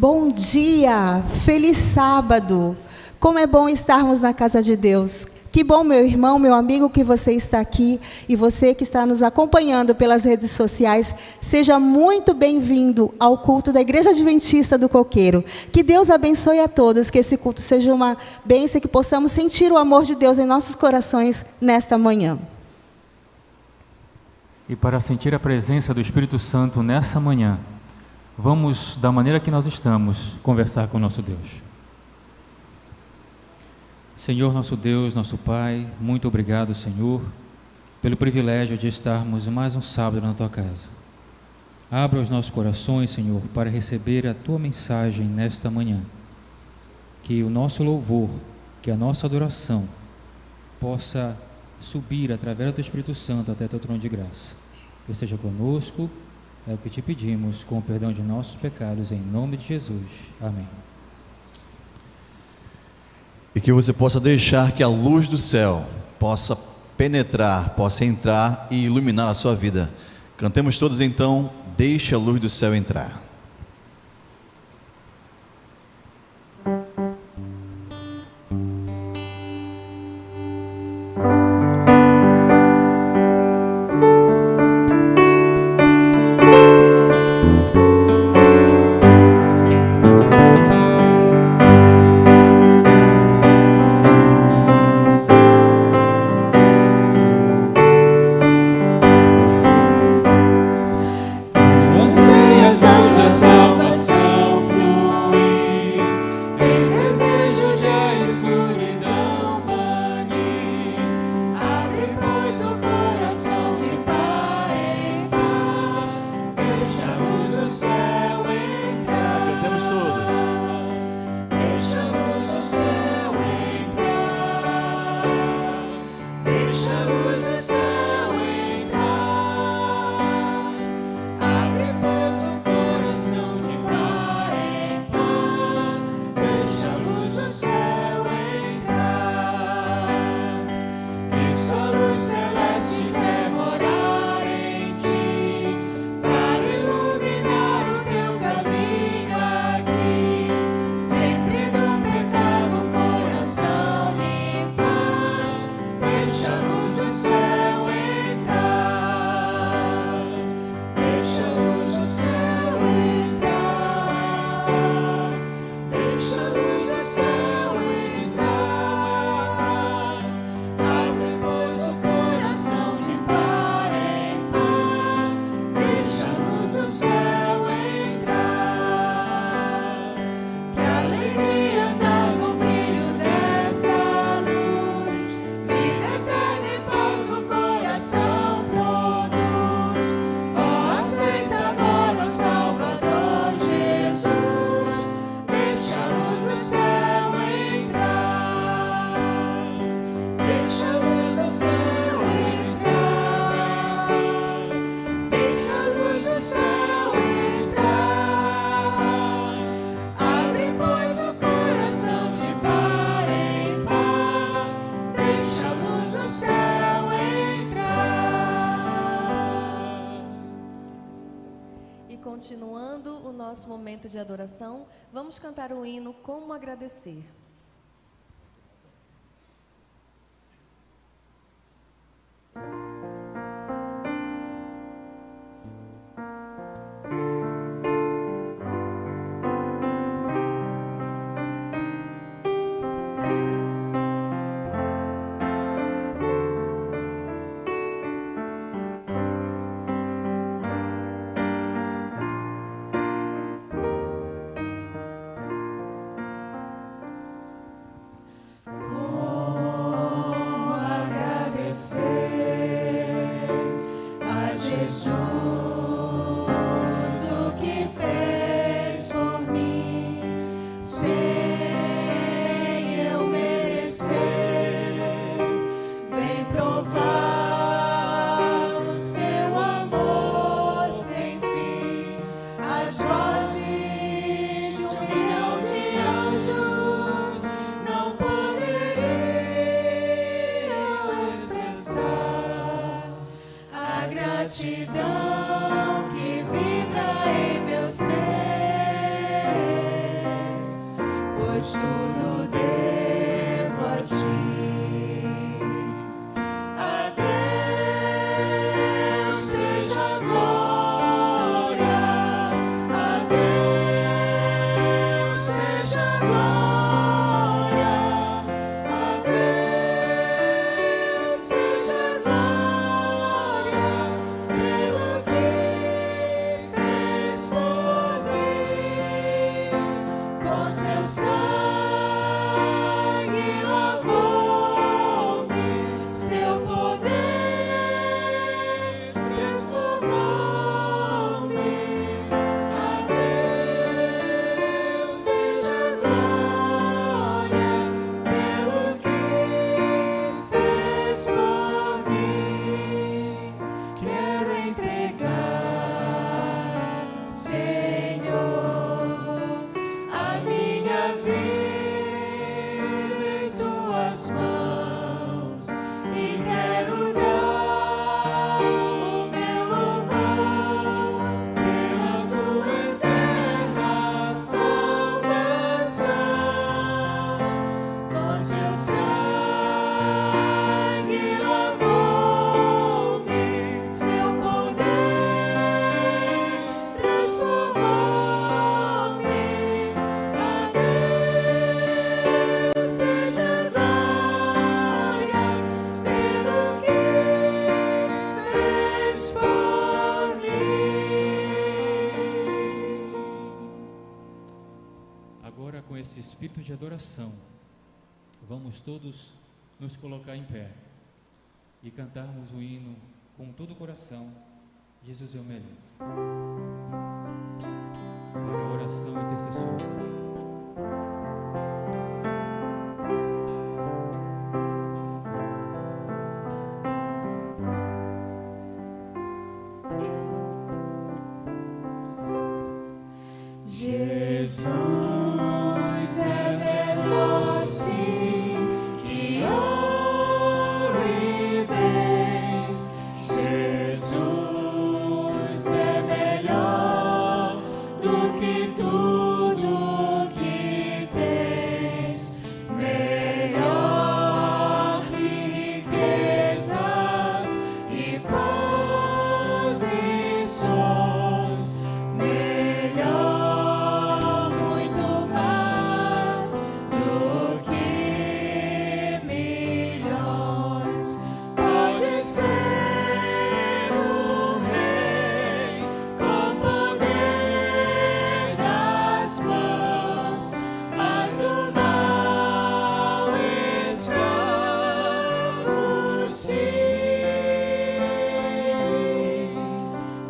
Bom dia, feliz sábado. Como é bom estarmos na casa de Deus. Que bom, meu irmão, meu amigo, que você está aqui e você que está nos acompanhando pelas redes sociais. Seja muito bem-vindo ao culto da Igreja Adventista do Coqueiro. Que Deus abençoe a todos, que esse culto seja uma bênção e que possamos sentir o amor de Deus em nossos corações nesta manhã. E para sentir a presença do Espírito Santo nessa manhã, vamos, da maneira que nós estamos, conversar com o nosso Deus. Senhor, nosso Deus, nosso Pai, muito obrigado, Senhor, pelo privilégio de estarmos mais um sábado na Tua casa. Abra os nossos corações, Senhor, para receber a Tua mensagem nesta manhã. Que o nosso louvor, que a nossa adoração possa subir através do Teu Espírito Santo até Teu trono de graça. Que esteja conosco, é o que te pedimos, com o perdão de nossos pecados, em nome de Jesus. Amém. E que você possa deixar que a luz do céu possa penetrar, possa entrar e iluminar a sua vida. Cantemos todos então, deixe a luz do céu entrar. Continuando o nosso momento de adoração, vamos cantar o hino Como Agradecer. Gratidão que vibra em meu ser. oração, vamos todos nos colocar em pé e cantarmos o hino com todo o coração. Jesus é o melhor. Para a oração intercessora. Jesus é melhor, sim, que ouro e bens. Jesus é melhor do que tudo que tens, melhor que riquezas e posições, melhor, muito mais do que milhões. Pode ser um rei com poder nas mãos, mas do mal escravo, sim.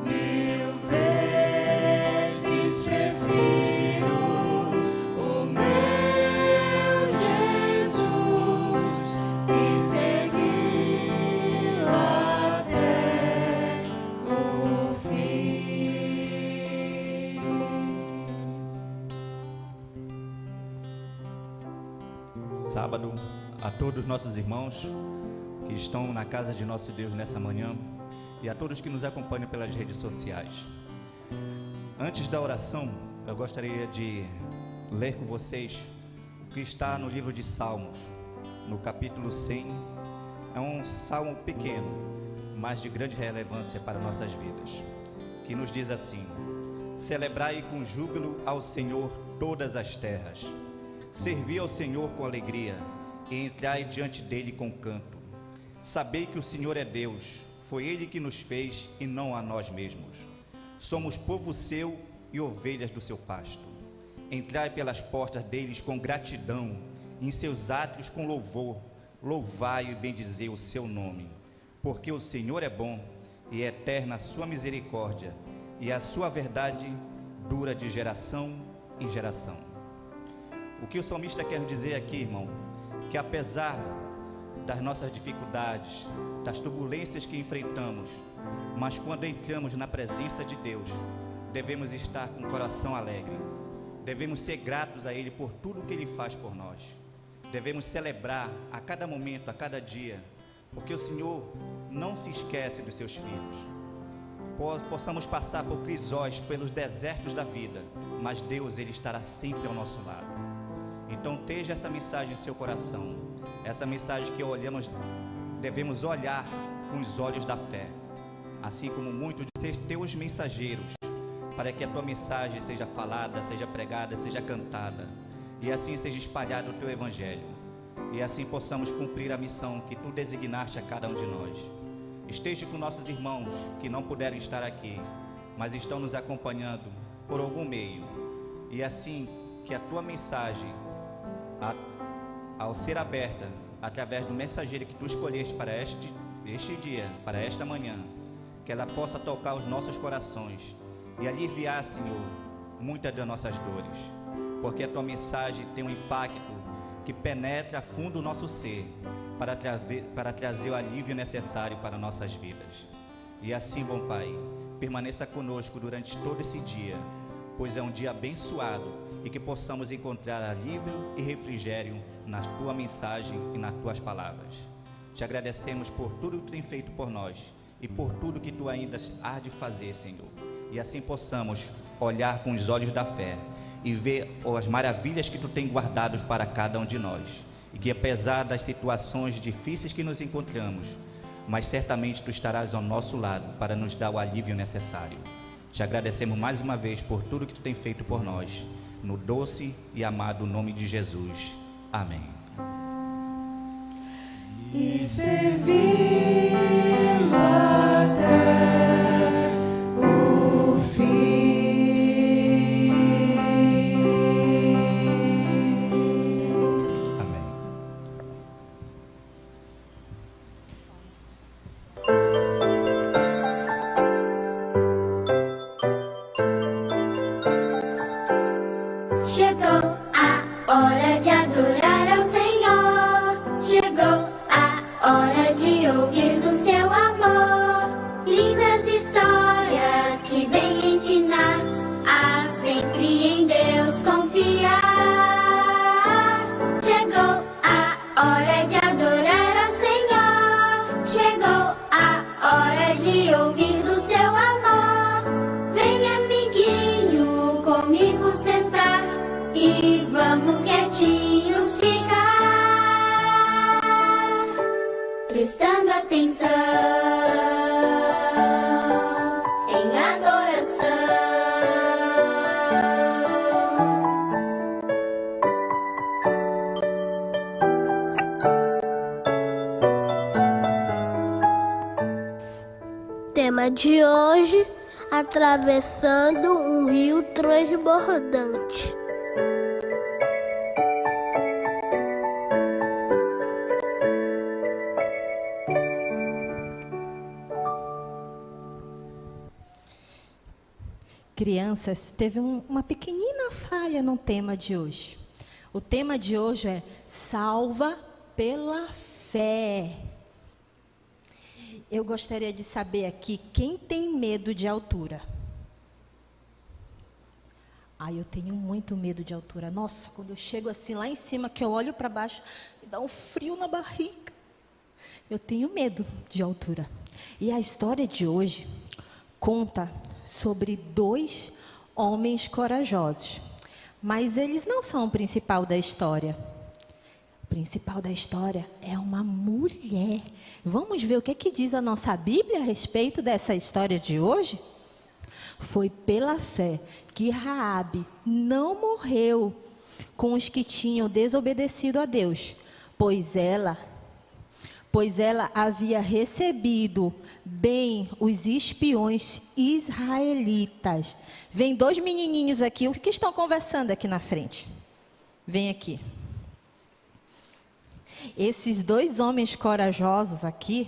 Mil vezes prefiro o meu Jesus e segui-lo até o fim. Sábado a todos os nossos irmãos que estão na casa de nosso Deus nessa manhã e a todos que nos acompanham pelas redes sociais. Antes da oração, eu gostaria de ler com vocês o que está no livro de Salmos, no capítulo 100. É um salmo pequeno, mas de grande relevância para nossas vidas, que nos diz assim: celebrai com júbilo ao Senhor todas as terras, servi ao Senhor com alegria e entrai diante dele com canto. Sabei que o Senhor é Deus, foi ele que nos fez e não a nós mesmos. Somos povo seu e ovelhas do seu pasto. Entrai pelas portas deles com gratidão, em seus átrios com louvor. Louvai e bendizei o seu nome, porque o Senhor é bom e é eterna a sua misericórdia, e a sua verdade dura de geração em geração. O que o salmista quer dizer aqui, irmão, que apesar das nossas dificuldades, das turbulências que enfrentamos, mas quando entramos na presença de Deus, devemos estar com o coração alegre, devemos ser gratos a Ele por tudo que Ele faz por nós, devemos celebrar a cada momento, a cada dia, porque o Senhor não se esquece dos seus filhos. Possamos passar por crisóis, pelos desertos da vida, mas Deus, Ele estará sempre ao nosso lado. Então esteja essa mensagem em seu coração, essa mensagem que devemos olhar com os olhos da fé, assim como muitos de ser teus mensageiros, para que a tua mensagem seja falada, seja pregada, seja cantada, e assim seja espalhado o teu evangelho, e assim possamos cumprir a missão que tu designaste a cada um de nós. Esteja com nossos irmãos que não puderam estar aqui, mas estão nos acompanhando por algum meio, e assim que a tua mensagem, ao ser aberta através do mensageiro que tu escolheste para este dia, para esta manhã, que ela possa tocar os nossos corações e aliviar, Senhor, muitas das nossas dores, porque a tua mensagem tem um impacto que penetra a fundo o nosso ser, para trazer o alívio necessário para nossas vidas. E assim, bom Pai, permaneça conosco durante todo esse dia, pois é um dia abençoado, e que possamos encontrar alívio e refrigério na tua mensagem e nas tuas palavras. Te agradecemos por tudo que tu tem feito por nós e por tudo que tu ainda há de fazer, Senhor. E assim possamos olhar com os olhos da fé e ver as maravilhas que tu tem guardado para cada um de nós. E que apesar das situações difíceis que nos encontramos, mas certamente tu estarás ao nosso lado para nos dar o alívio necessário. Te agradecemos mais uma vez por tudo que tu tem feito por nós, no doce e amado nome de Jesus. Amém. E servi-lo até o fim. Chegou a hora de ouvir do seu amor lindas histórias que vêm ensinar a sempre em Deus confiar. Chegou a hora de adorar ao Senhor. Chegou a hora de ouvir do seu amor. Vem, amiguinho, comigo sentar e vamos quietinhos ficar, prestando atenção em adoração. Tema de hoje: atravessando um rio transbordante. Crianças, teve uma pequenina falha no tema de hoje. O tema de hoje é salva pela fé. Eu gostaria de saber aqui, quem tem medo de altura? Eu tenho muito medo de altura. Nossa, quando eu chego assim lá em cima, que eu olho para baixo, me dá um frio na barriga. Eu tenho medo de altura. E a história de hoje conta sobre 2 homens corajosos. Mas eles não são o principal da história. O principal da história é uma mulher. Vamos ver o que diz a nossa Bíblia a respeito dessa história de hoje? Foi pela fé que Raabe não morreu com os que tinham desobedecido a Deus, pois ela havia recebido bem os espiões israelitas. Vem 2 menininhos aqui, o que estão conversando aqui na frente? Vem aqui. Esses 2 homens corajosos aqui,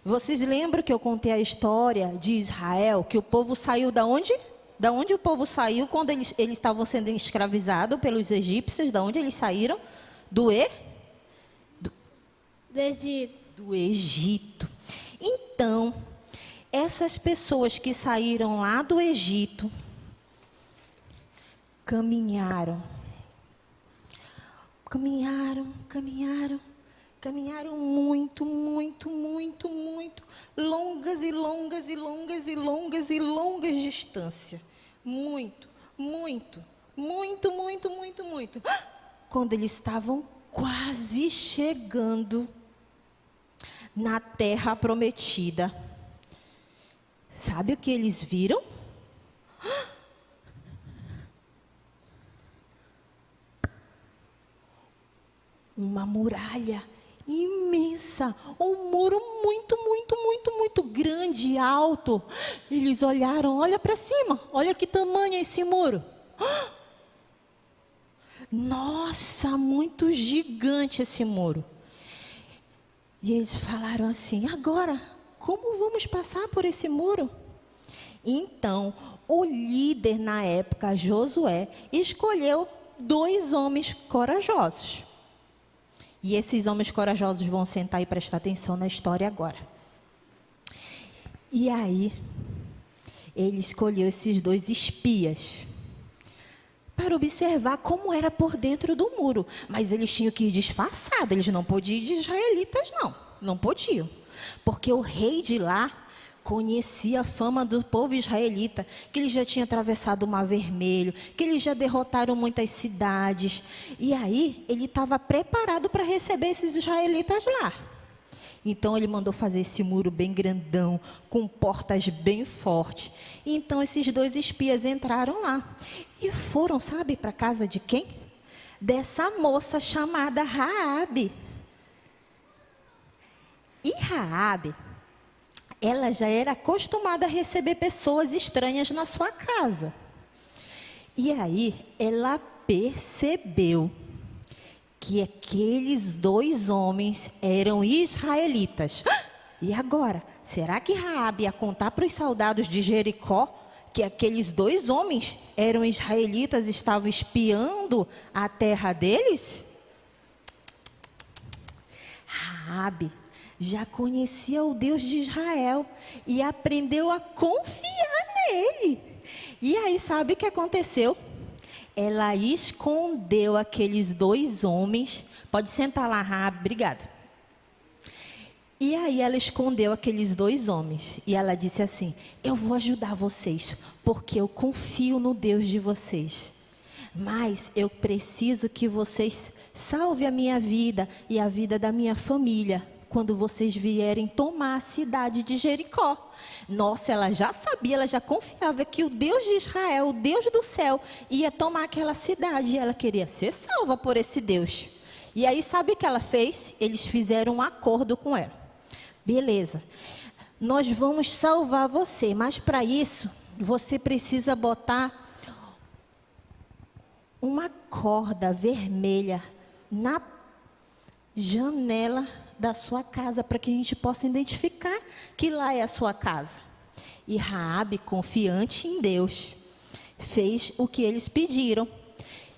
vocês lembram que eu contei a história de Israel, que o povo saiu da onde? Da onde o povo saiu quando eles estavam sendo escravizados pelos egípcios? Da onde eles saíram? Do Egito. Então, essas pessoas que saíram lá do Egito, caminharam muito, longas distâncias. Muito. Quando eles estavam quase chegando na terra prometida, sabe o que eles viram? Uma muralha imensa, um muro muito grande e alto. Eles olharam, olha para cima, olha que tamanho é esse muro. Nossa, muito gigante esse muro. E eles falaram assim: agora, como vamos passar por esse muro? Então, o líder na época, Josué, escolheu 2 homens corajosos. E esses homens corajosos vão sentar e prestar atenção na história agora. E aí, ele escolheu esses 2 espias para observar como era por dentro do muro. Mas eles tinham que ir disfarçados, eles não podiam ir de israelitas, não podiam. Porque o rei de lá conhecia a fama do povo israelita, que ele já tinha atravessado o Mar Vermelho, que eles já derrotaram muitas cidades. E aí, ele estava preparado para receber esses israelitas lá. Então, ele mandou fazer esse muro bem grandão, com portas bem fortes. Então, esses 2 espias entraram lá. E foram, sabe, para a casa de quem? Dessa moça chamada Raabe. E Raabe, ela já era acostumada a receber pessoas estranhas na sua casa. E aí, ela percebeu que aqueles 2 homens eram israelitas. E agora, será que Raabe ia contar para os soldados de Jericó que aqueles 2 homens eram israelitas e estavam espiando a terra deles? Raabe já conhecia o Deus de Israel e aprendeu a confiar nele. E aí, sabe o que aconteceu? Ela escondeu aqueles 2 homens. Pode sentar lá, Raabe, obrigada. E aí ela escondeu aqueles 2 homens. E ela disse assim: eu vou ajudar vocês, porque eu confio no Deus de vocês. Mas eu preciso que vocês salvem a minha vida e a vida da minha família quando vocês vierem tomar a cidade de Jericó. Nossa, ela já sabia, ela já confiava que o Deus de Israel, o Deus do céu, ia tomar aquela cidade. E ela queria ser salva por esse Deus. E aí, sabe o que ela fez? Eles fizeram um acordo com ela. Beleza, nós vamos salvar você, mas para isso, você precisa botar uma corda vermelha na janela da sua casa, para que a gente possa identificar que lá é a sua casa. E Raabe, confiante em Deus, fez o que eles pediram.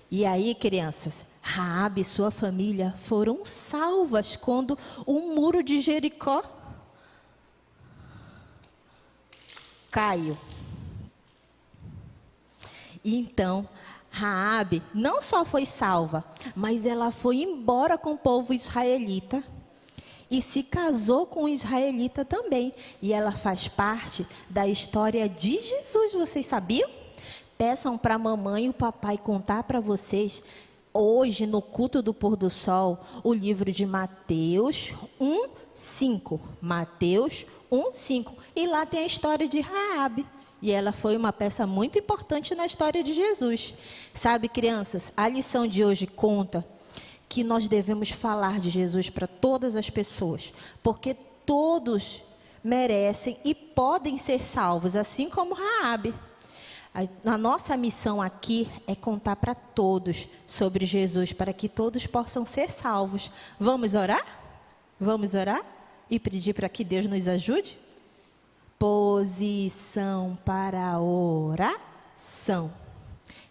E aí, crianças, Raabe e sua família foram salvas quando o muro de Jericó caiu. E então, Raabe não só foi salva, mas ela foi embora com o povo israelita e se casou com um israelita também. E ela faz parte da história de Jesus, vocês sabiam? Peçam para a mamãe e o papai contar para vocês, hoje no culto do pôr do sol, o livro de Mateus 1:5. Mateus 1:5. E lá tem a história de Raabe. E ela foi uma peça muito importante na história de Jesus. Sabe, crianças, a lição de hoje conta que nós devemos falar de Jesus para todas as pessoas, porque todos merecem e podem ser salvos, assim como Raabe. A nossa missão aqui é contar para todos sobre Jesus, para que todos possam ser salvos. Vamos orar? Vamos orar e pedir para que Deus nos ajude? Posição para a oração.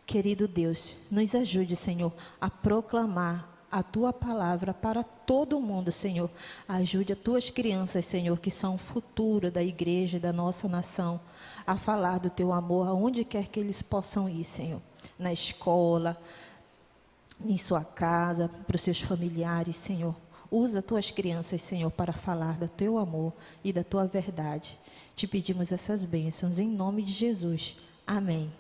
Querido Deus, nos ajude, Senhor, a proclamar a Tua palavra para todo mundo, Senhor. Ajude as Tuas crianças, Senhor, que são o futuro da igreja e da nossa nação, a falar do Teu amor aonde quer que eles possam ir, Senhor. Na escola, em sua casa, para os seus familiares, Senhor. Usa Tuas crianças, Senhor, para falar do Teu amor e da Tua verdade. Te pedimos essas bênçãos em nome de Jesus. Amém.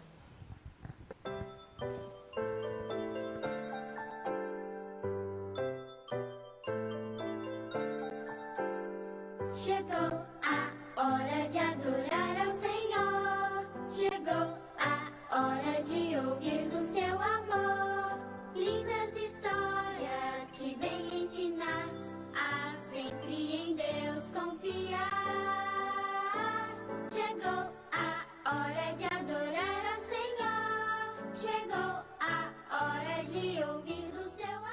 Chegou a hora de adorar ao Senhor. Chegou a hora de ouvir do seu amor. Lindas histórias que vêm ensinar a sempre em Deus confiar. Chegou a hora de adorar ao Senhor. Chegou a hora de ouvir do seu amor.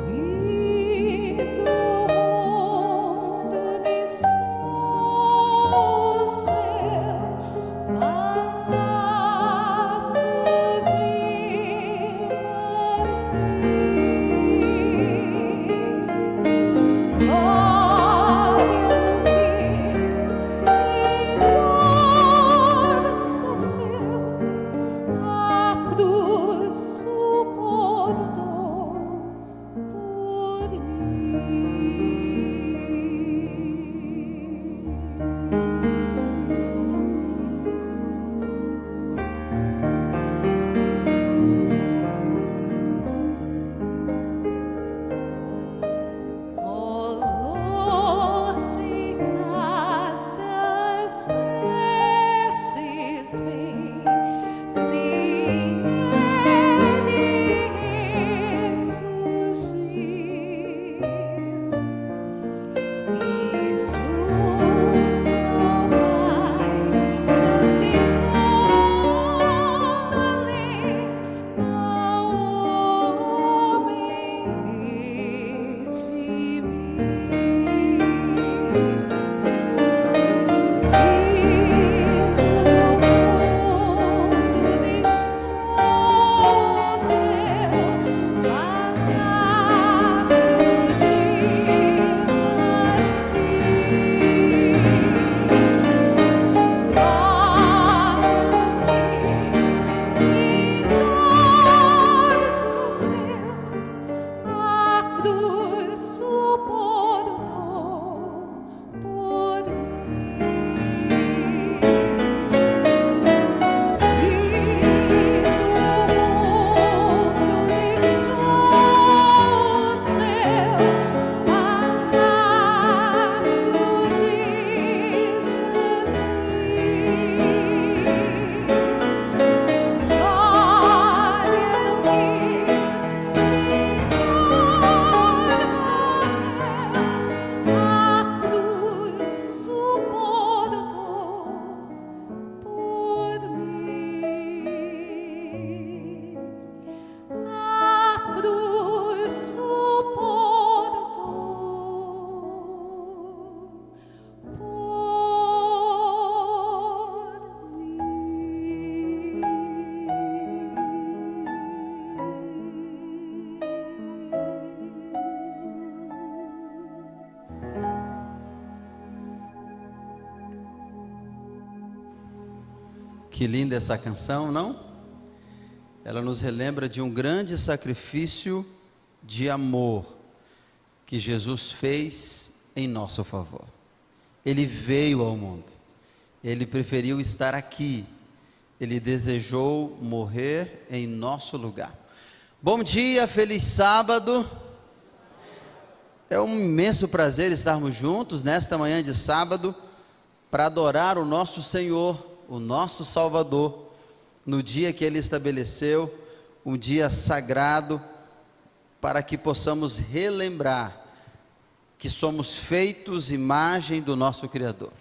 Vi Que linda essa canção, não? Ela nos relembra de um grande sacrifício de amor que Jesus fez em nosso favor. Ele veio ao mundo, ele preferiu estar aqui, ele desejou morrer em nosso lugar. Bom dia, feliz sábado. É um imenso prazer estarmos juntos nesta manhã de sábado para adorar o nosso Senhor, o nosso Salvador, no dia que Ele estabeleceu, um dia sagrado, para que possamos relembrar que somos feitos imagem do nosso Criador.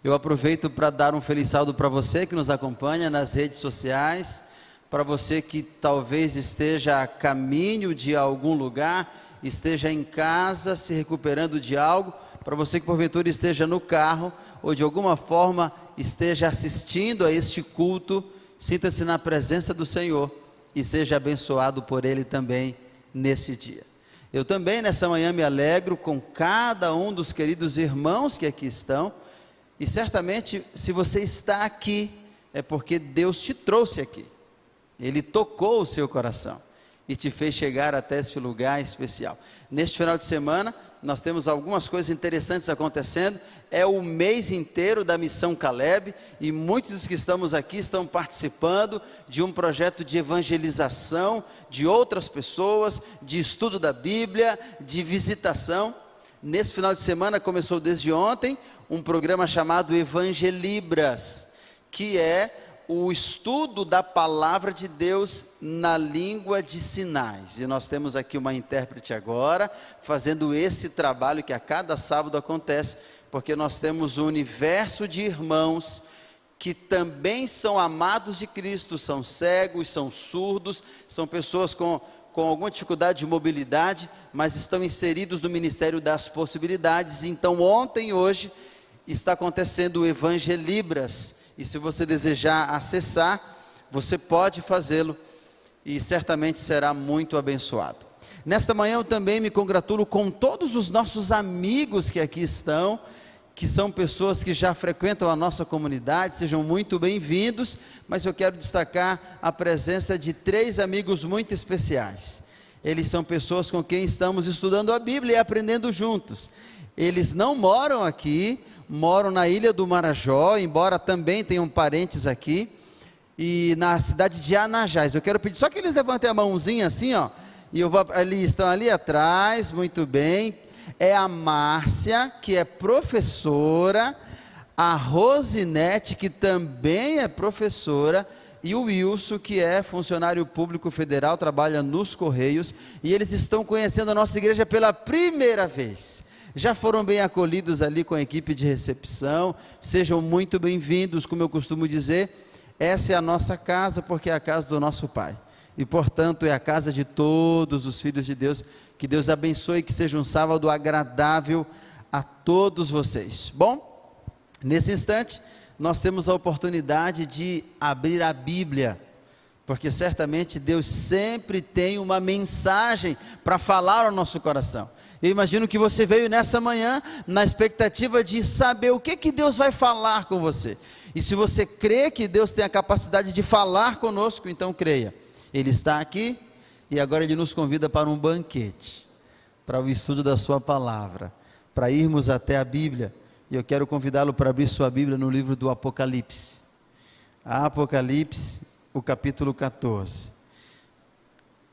Eu aproveito para dar um feliz sábado para você que nos acompanha nas redes sociais, para você que talvez esteja a caminho de algum lugar, esteja em casa se recuperando de algo, para você que porventura esteja no carro, ou de alguma forma esteja assistindo a este culto, sinta-se na presença do Senhor e seja abençoado por Ele também neste dia. Eu também nessa manhã me alegro com cada um dos queridos irmãos que aqui estão, e certamente se você está aqui, é porque Deus te trouxe aqui, Ele tocou o seu coração e te fez chegar até esse lugar especial. Neste final de semana, nós temos algumas coisas interessantes acontecendo. É o mês inteiro da Missão Caleb, e muitos dos que estamos aqui estão participando de um projeto de evangelização de outras pessoas, de estudo da Bíblia, de visitação. Nesse final de semana, começou desde ontem, um programa chamado Evangelibras, que é o estudo da palavra de Deus na língua de sinais, e nós temos aqui uma intérprete agora, fazendo esse trabalho que a cada sábado acontece, porque nós temos um universo de irmãos que também são amados de Cristo, são cegos, são surdos, são pessoas com alguma dificuldade de mobilidade, mas estão inseridos no Ministério das Possibilidades. Então ontem e hoje está acontecendo o Evangelibras, e se você desejar acessar, você pode fazê-lo, e certamente será muito abençoado. Nesta manhã eu também me congratulo com todos os nossos amigos que aqui estão, que são pessoas que já frequentam a nossa comunidade. Sejam muito bem-vindos, mas eu quero destacar a presença de 3 amigos muito especiais. Eles são pessoas com quem estamos estudando a Bíblia e aprendendo juntos. Eles não moram aqui, moram na Ilha do Marajó, embora também tenham parentes aqui, e na cidade de Anajás. Eu quero pedir só que eles levantem a mãozinha assim, ó, e eles estão ali atrás, muito bem. É a Márcia, que é professora, a Rosinete, que também é professora, e o Wilson, que é funcionário público federal, trabalha nos Correios, e eles estão conhecendo a nossa igreja pela primeira vez. Já foram bem acolhidos ali com a equipe de recepção. Sejam muito bem-vindos. Como eu costumo dizer, essa é a nossa casa, porque é a casa do nosso Pai, e portanto é a casa de todos os filhos de Deus. Que Deus abençoe, que seja um sábado agradável a todos vocês. Bom, nesse instante nós temos a oportunidade de abrir a Bíblia, porque certamente Deus sempre tem uma mensagem para falar ao nosso coração. Eu imagino que você veio nessa manhã na expectativa de saber o que Deus vai falar com você. E se você crê que Deus tem a capacidade de falar conosco, então creia. Ele está aqui e agora Ele nos convida para um banquete, para o estudo da sua palavra, para irmos até a Bíblia. E eu quero convidá-lo para abrir sua Bíblia no livro do Apocalipse. Apocalipse, o capítulo 14.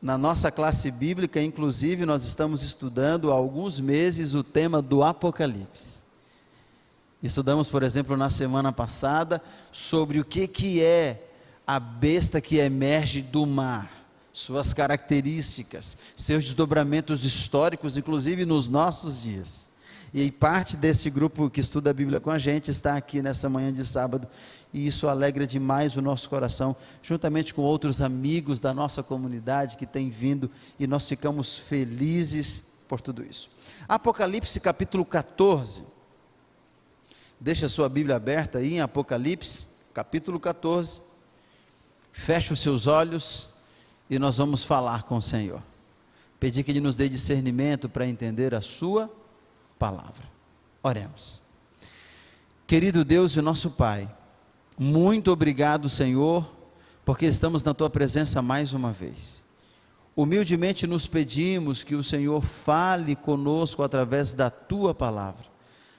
Na nossa classe bíblica, inclusive, nós estamos estudando há alguns meses o tema do Apocalipse. Estudamos, por exemplo, na semana passada, sobre o que é a besta que emerge do mar, suas características, seus desdobramentos históricos, inclusive nos nossos dias. E parte deste grupo que estuda a Bíblia com a gente está aqui nessa manhã de sábado, e isso alegra demais o nosso coração, juntamente com outros amigos da nossa comunidade que têm vindo, e nós ficamos felizes por tudo isso. Apocalipse capítulo 14, deixa a sua Bíblia aberta aí em Apocalipse, capítulo 14, feche os seus olhos, e nós vamos falar com o Senhor, pedir que Ele nos dê discernimento para entender a sua palavra. Oremos. Querido Deus e nosso Pai, Muito obrigado, Senhor, porque estamos na tua presença mais uma vez. Humildemente nos pedimos que o Senhor fale conosco através da tua palavra,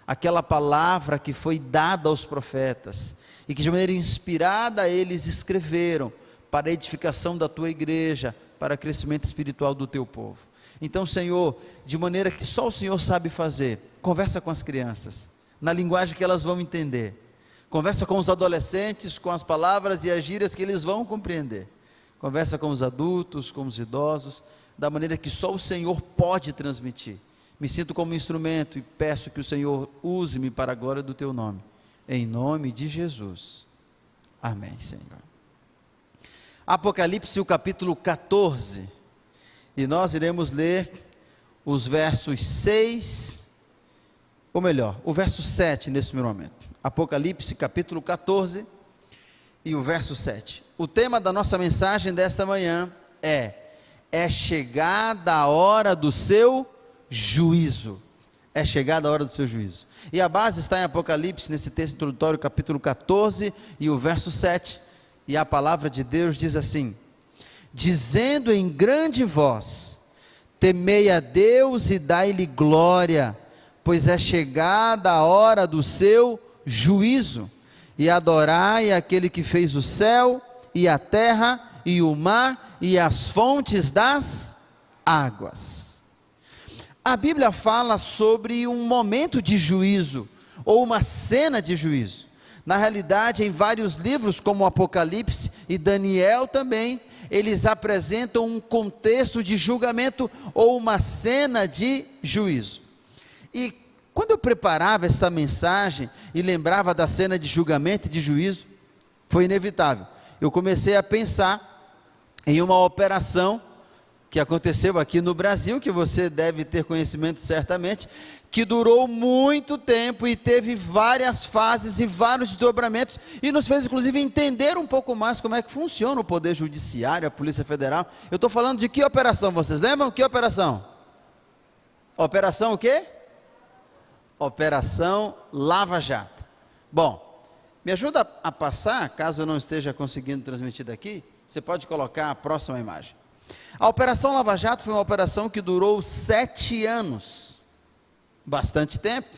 aquela palavra que foi dada aos profetas e que de maneira inspirada eles escreveram para a edificação da tua igreja, para o crescimento espiritual do teu povo. Então, Senhor, de maneira que só o Senhor sabe fazer, conversa com as crianças, na linguagem que elas vão entender, conversa com os adolescentes, com as palavras e as gírias que eles vão compreender, conversa com os adultos, com os idosos, da maneira que só o Senhor pode transmitir. Me sinto como instrumento e peço que o Senhor use-me para a glória do teu nome, em nome de Jesus, amém, Senhor. Apocalipse, o capítulo 14, e nós iremos ler os versos 6, ou melhor, o verso 7 nesse momento. Apocalipse, capítulo 14 e o verso 7. O tema da nossa mensagem desta manhã é chegada a hora do seu juízo. É chegada a hora do seu juízo. E a base está em Apocalipse, nesse texto introdutório, capítulo 14 e o verso 7. E a palavra de Deus diz assim: dizendo em grande voz, temei a Deus e dai-lhe glória, pois é chegada a hora do seu juízo, e adorai aquele que fez o céu, e a terra, e o mar, e as fontes das águas. A Bíblia fala sobre um momento de juízo, ou uma cena de juízo. Na realidade, em vários livros, como o Apocalipse e Daniel também, eles apresentam um contexto de julgamento, ou uma cena de juízo. E quando eu preparava essa mensagem, e lembrava da cena de julgamento e de juízo, foi inevitável. Eu comecei a pensar em uma operação que aconteceu aqui no Brasil, que você deve ter conhecimento certamente, que durou muito tempo e teve várias fases e vários desdobramentos, e nos fez inclusive entender um pouco mais como é que funciona o Poder Judiciário, a Polícia Federal. Eu estou falando de que operação? Vocês lembram? Que operação? Operação o quê? Operação Lava Jato. Bom, me ajuda a passar, caso eu não esteja conseguindo transmitir daqui, você pode colocar a próxima imagem. A Operação Lava Jato foi uma operação que durou 7 anos, bastante tempo.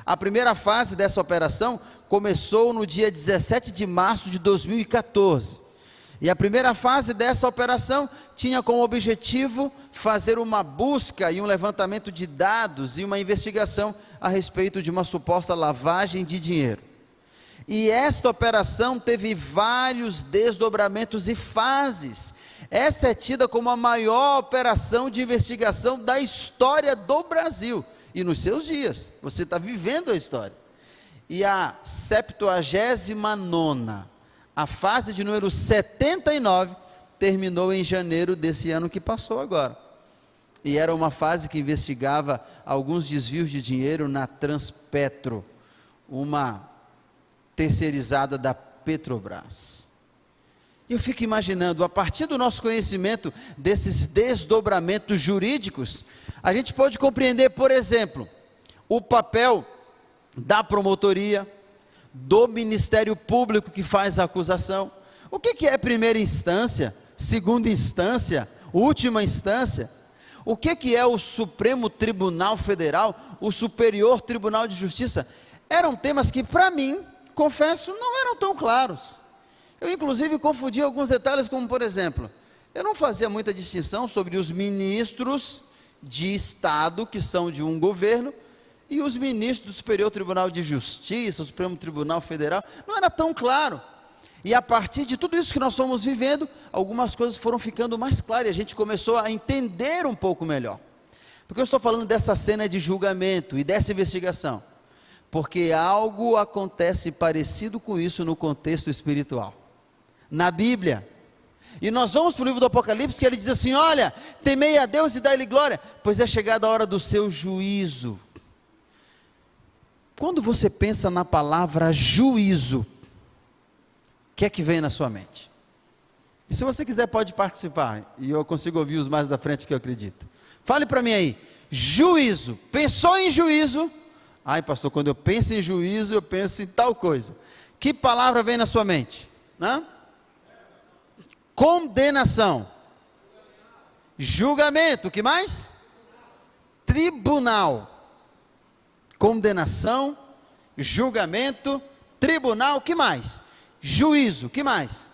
A primeira fase dessa operação começou no dia 17 de março de 2014, e a primeira fase dessa operação tinha como objetivo fazer uma busca e um levantamento de dados e uma investigação a respeito de uma suposta lavagem de dinheiro. E esta operação teve vários desdobramentos e fases. Essa é tida como a maior operação de investigação da história do Brasil, e nos seus dias, você está vivendo a história. E a 79ª, a fase de número 79, terminou em janeiro desse ano que passou agora, e era uma fase que investigava alguns desvios de dinheiro na Transpetro, uma terceirizada da Petrobras. Eu fico imaginando, a partir do nosso conhecimento desses desdobramentos jurídicos, a gente pode compreender, por exemplo, o papel da promotoria, do Ministério Público que faz a acusação. O que é primeira instância, segunda instância, última instância? O que é o Supremo Tribunal Federal, o Superior Tribunal de Justiça? Eram temas que, para mim, confesso, não eram tão claros. Eu, inclusive, confundi alguns detalhes, como, por exemplo, eu não fazia muita distinção sobre os ministros de Estado, que são de um governo, e os ministros do Superior Tribunal de Justiça, o Supremo Tribunal Federal, não era tão claro. E a partir de tudo isso que nós fomos vivendo, algumas coisas foram ficando mais claras, e a gente começou a entender um pouco melhor. Por que eu estou falando dessa cena de julgamento e dessa investigação? Porque algo acontece parecido com isso no contexto espiritual, na Bíblia. E nós vamos para o livro do Apocalipse, que ele diz assim: olha, temei a Deus e dai-lhe glória, pois é chegada a hora do seu juízo. Quando você pensa na palavra juízo, o que é que vem na sua mente? E se você quiser pode participar, e eu consigo ouvir os mais da frente que eu acredito. Fale para mim aí, juízo, pensou em juízo? Ai pastor, quando eu penso em juízo, eu penso em tal coisa. Que palavra vem na sua mente? Hã? Condenação. Julgamento. O que mais? Tribunal. Condenação, julgamento, tribunal. O que mais? Juízo. O que mais?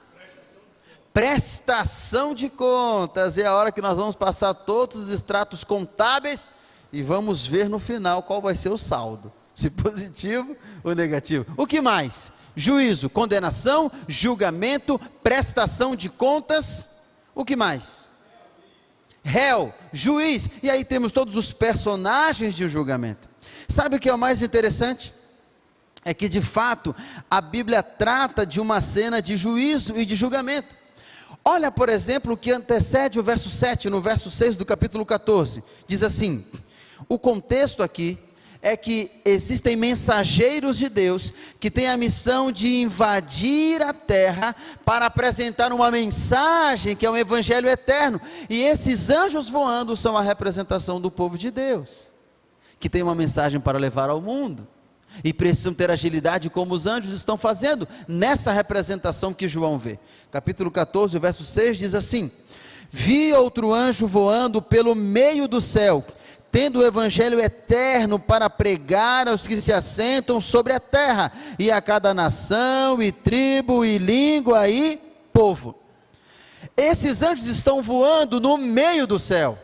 Prestação de contas. É a hora que nós vamos passar todos os extratos contábeis e vamos ver no final qual vai ser o saldo, se positivo ou negativo. O que mais? Juízo, condenação, julgamento, prestação de contas. O que mais? Réu, juiz. E aí temos todos os personagens de um julgamento. Sabe o que é o mais interessante? É que de fato a Bíblia trata de uma cena de juízo e de julgamento. Olha, por exemplo, o que antecede o verso 7, no verso 6 do capítulo 14. Diz assim: o contexto aqui é que existem mensageiros de Deus que têm a missão de invadir a terra para apresentar uma mensagem que é um evangelho eterno. E esses anjos voando são a representação do povo de Deus, que tem uma mensagem para levar ao mundo. E precisam ter agilidade como os anjos estão fazendo nessa representação que João vê. Capítulo 14, verso 6 diz assim: vi outro anjo voando pelo meio do céu, tendo o evangelho eterno para pregar aos que se assentam sobre a terra, e a cada nação, e tribo, e língua, e povo. Esses anjos estão voando no meio do céu.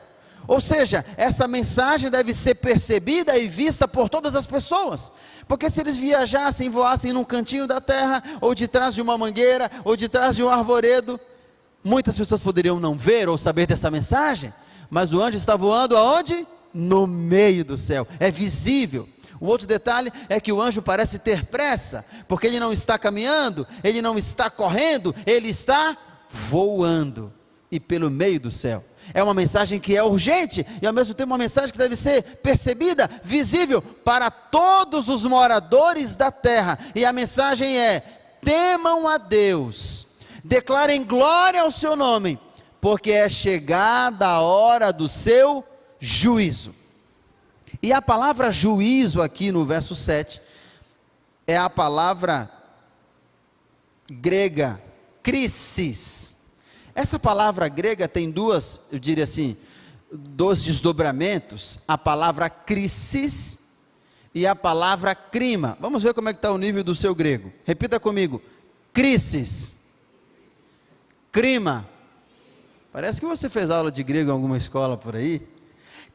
Ou seja, essa mensagem deve ser percebida e vista por todas as pessoas, porque se eles viajassem, voassem num cantinho da terra, ou de trás de uma mangueira, ou de trás de um arvoredo, muitas pessoas poderiam não ver ou saber dessa mensagem, mas o anjo está voando aonde? No meio do céu, é visível. Um outro detalhe é que o anjo parece ter pressa, porque ele não está caminhando, ele não está correndo, ele está voando, e pelo meio do céu. É uma mensagem que é urgente, e ao mesmo tempo uma mensagem que deve ser percebida, visível, para todos os moradores da terra. E a mensagem é: temam a Deus, declarem glória ao seu nome, porque é chegada a hora do seu juízo. E a palavra juízo aqui no verso 7, é a palavra grega, krisis. Essa palavra grega tem duas, eu diria assim, dois desdobramentos, a palavra krisis e a palavra crima. Vamos ver como é que está o nível do seu grego. Repita comigo: krisis, crima. Parece que você fez aula de grego em alguma escola por aí.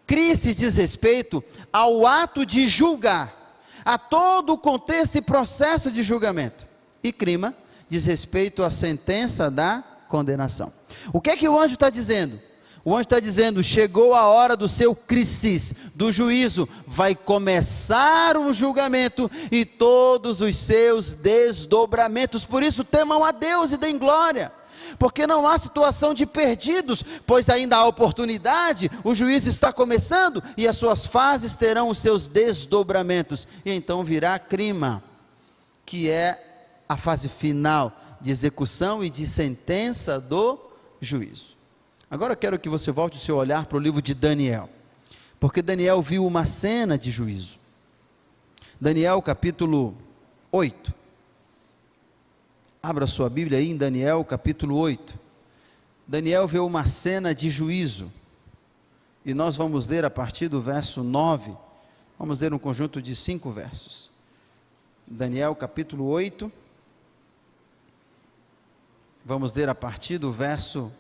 Krisis diz respeito ao ato de julgar, a todo o contexto e processo de julgamento. E crima diz respeito à sentença da condenação. O que é que o anjo está dizendo? O anjo está dizendo: chegou a hora do seu krisis, do juízo, vai começar um julgamento e todos os seus desdobramentos. Por isso temam a Deus e deem glória, porque não há situação de perdidos, pois ainda há oportunidade. O juízo está começando e as suas fases terão os seus desdobramentos, e então virá crima, que é a fase final de execução e de sentença do juízo. Agora eu quero que você volte o seu olhar para o livro de Daniel, porque Daniel viu uma cena de juízo. Daniel capítulo 8, abra sua Bíblia aí em Daniel capítulo 8, Daniel viu uma cena de juízo, e nós vamos ler a partir do verso 9, vamos ler um conjunto de 5 versos, Daniel capítulo 8, vamos ler a partir do verso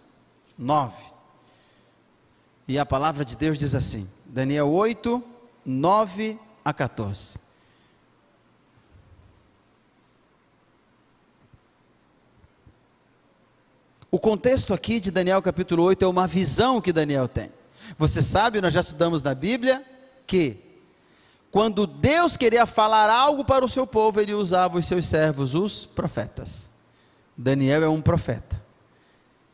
9, e a palavra de Deus diz assim, Daniel 8, 9 a 14, o contexto aqui de Daniel capítulo 8 é uma visão que Daniel tem. Você sabe, nós já estudamos na Bíblia, que quando Deus queria falar algo para o seu povo, ele usava os seus servos, os profetas. Daniel é um profeta,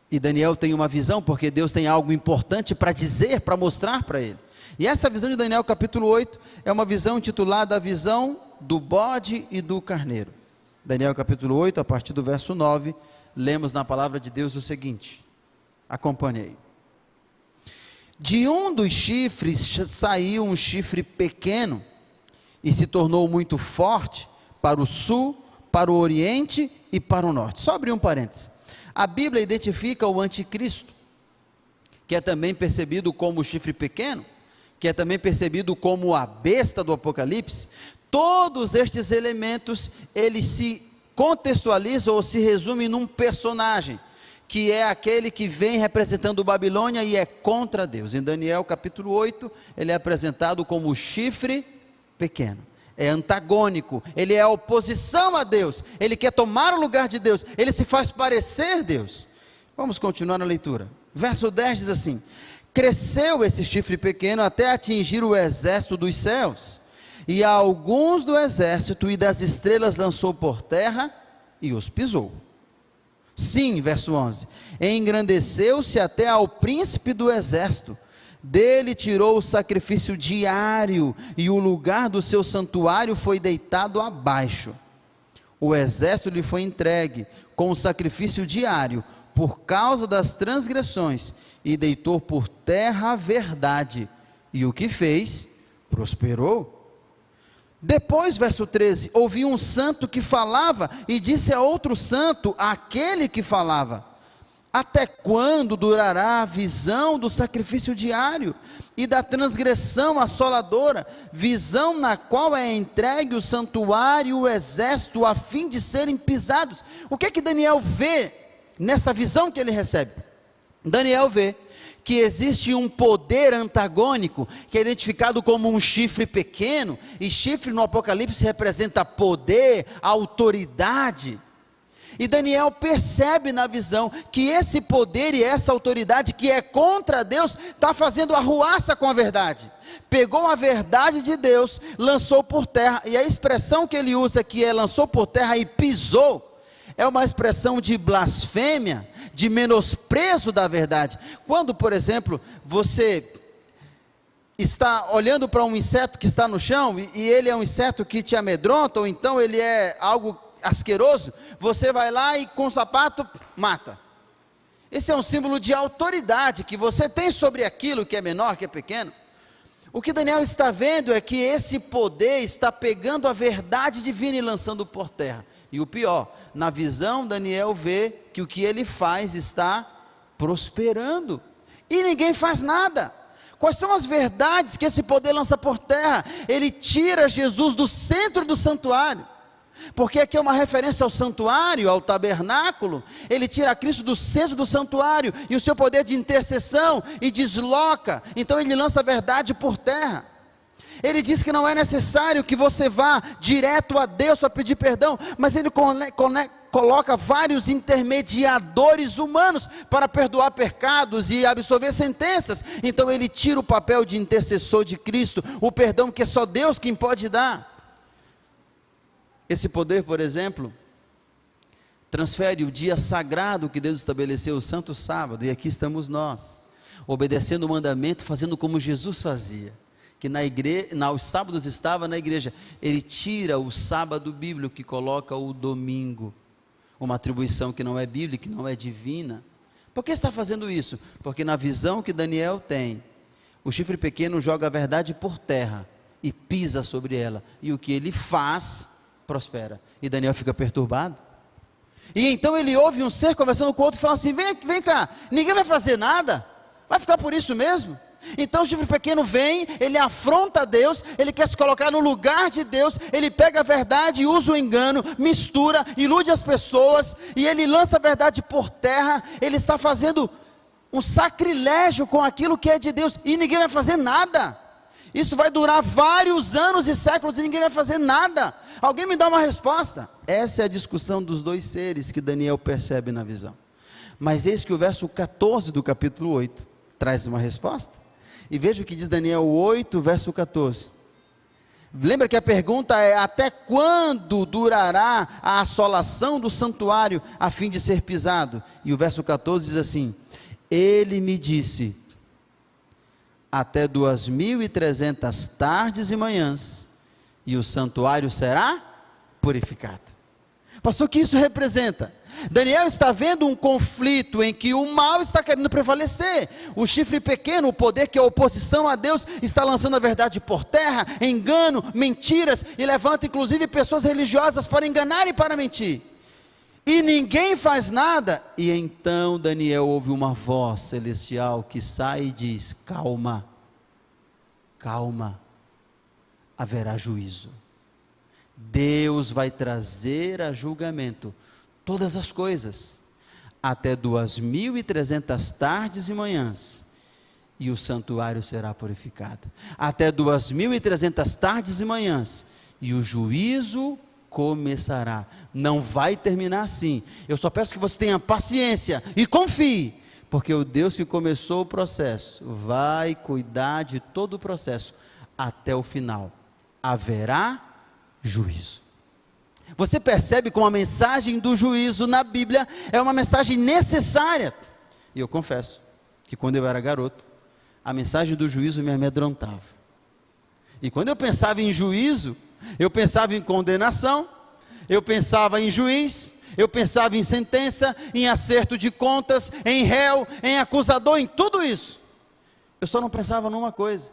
e Daniel tem uma visão, porque Deus tem algo importante para dizer, para mostrar para ele, e essa visão de Daniel capítulo 8, é uma visão intitulada a visão do bode e do carneiro. Daniel capítulo 8, a partir do verso 9, lemos na palavra de Deus o seguinte, acompanhei. De um dos chifres saiu um chifre pequeno, e se tornou muito forte para o sul, para o Oriente e para o Norte. Só abrir um parênteses. A Bíblia identifica o anticristo, que é também percebido como o chifre pequeno, que é também percebido como a besta do Apocalipse. Todos estes elementos, eles se contextualizam ou se resumem num personagem, que é aquele que vem representando Babilônia e é contra Deus. Em Daniel capítulo 8, ele é apresentado como o chifre pequeno. É antagônico, ele é oposição a Deus, ele quer tomar o lugar de Deus, ele se faz parecer Deus. Vamos continuar na leitura. Verso 10 diz assim: cresceu esse chifre pequeno até atingir o exército dos céus, e a alguns do exército e das estrelas lançou por terra e os pisou. Sim, verso 11, engrandeceu-se até ao príncipe do exército, dele tirou o sacrifício diário, e o lugar do seu santuário foi deitado abaixo. O exército lhe foi entregue com o sacrifício diário, por causa das transgressões, e deitou por terra a verdade, e o que fez, prosperou. Depois, verso 13, ouvi um santo que falava, e disse a outro santo, aquele que falava: até quando durará a visão do sacrifício diário e da transgressão assoladora, visão na qual é entregue o santuário e o exército a fim de serem pisados? O que é que Daniel vê nessa visão que ele recebe? Daniel vê que existe um poder antagônico, que é identificado como um chifre pequeno, e chifre no Apocalipse representa poder, autoridade. E Daniel percebe na visão que esse poder e essa autoridade que é contra Deus, está fazendo arruaça com a verdade. Pegou a verdade de Deus, lançou por terra, e a expressão que ele usa que é lançou por terra e pisou, é uma expressão de blasfêmia, de menosprezo da verdade. Quando, por exemplo, você está olhando para um inseto que está no chão, e ele é um inseto que te amedronta, ou então ele é algo asqueroso, você vai lá e com o sapato mata. Esse é um símbolo de autoridade que você tem sobre aquilo que é menor, que é pequeno. O que Daniel está vendo é que esse poder está pegando a verdade divina e lançando por terra. E o pior, na visão Daniel vê que o que ele faz está prosperando, e ninguém faz nada. Quais são as verdades que esse poder lança por terra? Ele tira Jesus do centro do santuário, porque aqui é uma referência ao santuário, ao tabernáculo. Ele tira Cristo do centro do santuário, e o seu poder de intercessão, e desloca. Então ele lança a verdade por terra. Ele diz que não é necessário que você vá direto a Deus para pedir perdão, mas ele coloca vários intermediadores humanos para perdoar pecados e absolver sentenças. Então ele tira o papel de intercessor de Cristo, o perdão que é só Deus quem pode dar. Esse poder, por exemplo, transfere o dia sagrado que Deus estabeleceu, o Santo Sábado, e aqui estamos nós, obedecendo o mandamento, fazendo como Jesus fazia, que aos sábados estava na igreja. Ele tira o sábado bíblico e coloca o domingo, uma atribuição que não é bíblica, que não é divina. Por que está fazendo isso? Porque na visão que Daniel tem, o chifre pequeno joga a verdade por terra e pisa sobre ela, e o que ele faz prospera, e Daniel fica perturbado. E então ele ouve um ser conversando com o outro e fala assim: vem cá, ninguém vai fazer nada, vai ficar por isso mesmo? Então o chifre pequeno vem, ele afronta Deus, ele quer se colocar no lugar de Deus, ele pega a verdade e usa o engano, mistura, ilude as pessoas, e ele lança a verdade por terra. Ele está fazendo um sacrilégio com aquilo que é de Deus, e ninguém vai fazer nada. Isso vai durar vários anos e séculos, e ninguém vai fazer nada. Alguém me dá uma resposta? Essa é a discussão dos dois seres que Daniel percebe na visão. Mas eis que o verso 14 do capítulo 8 traz uma resposta. E veja o que diz Daniel 8, verso 14. Lembra que a pergunta é: até quando durará a assolação do santuário a fim de ser pisado? E o verso 14 diz assim: ele me disse: até 2.300 tardes e manhãs, e o santuário será purificado. Pastor, o que isso representa? Daniel está vendo um conflito em que o mal está querendo prevalecer. O chifre pequeno, o poder que é a oposição a Deus, está lançando a verdade por terra, engano, mentiras, e levanta inclusive pessoas religiosas para enganar e para mentir. E ninguém faz nada. E então Daniel ouve uma voz celestial que sai e diz: calma, calma, haverá juízo. Deus vai trazer a julgamento todas as coisas, até 2.300 tardes e manhãs, e o santuário será purificado. Até 2.300 tardes e manhãs, e o juízo começará. Não vai terminar assim. Eu só peço que você tenha paciência e confie, porque o Deus que começou o processo vai cuidar de todo o processo até o final. Haverá juízo. Você percebe como a mensagem do juízo na Bíblia é uma mensagem necessária. E eu confesso que quando eu era garoto, a mensagem do juízo me amedrontava. E quando eu pensava em juízo, eu pensava em condenação, eu pensava em juiz, eu pensava em sentença, em acerto de contas, em réu, em acusador, em tudo isso. Eu só não pensava numa coisa,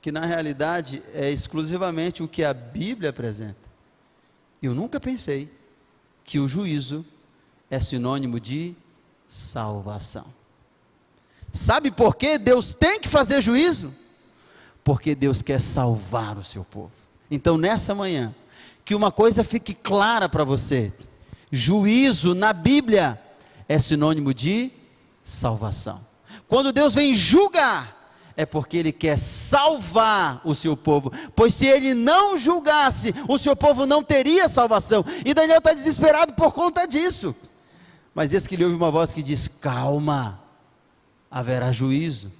que na realidade é exclusivamente o que a Bíblia apresenta. Eu nunca pensei que o juízo é sinônimo de salvação. Sabe por que Deus tem que fazer juízo? Porque Deus quer salvar o seu povo. Então nessa manhã, que uma coisa fique clara para você: juízo na Bíblia é sinônimo de salvação. Quando Deus vem julgar, é porque Ele quer salvar o seu povo, pois se Ele não julgasse, o seu povo não teria salvação, e Daniel está desesperado por conta disso. Mas eis que ele ouve uma voz que diz: calma, haverá juízo,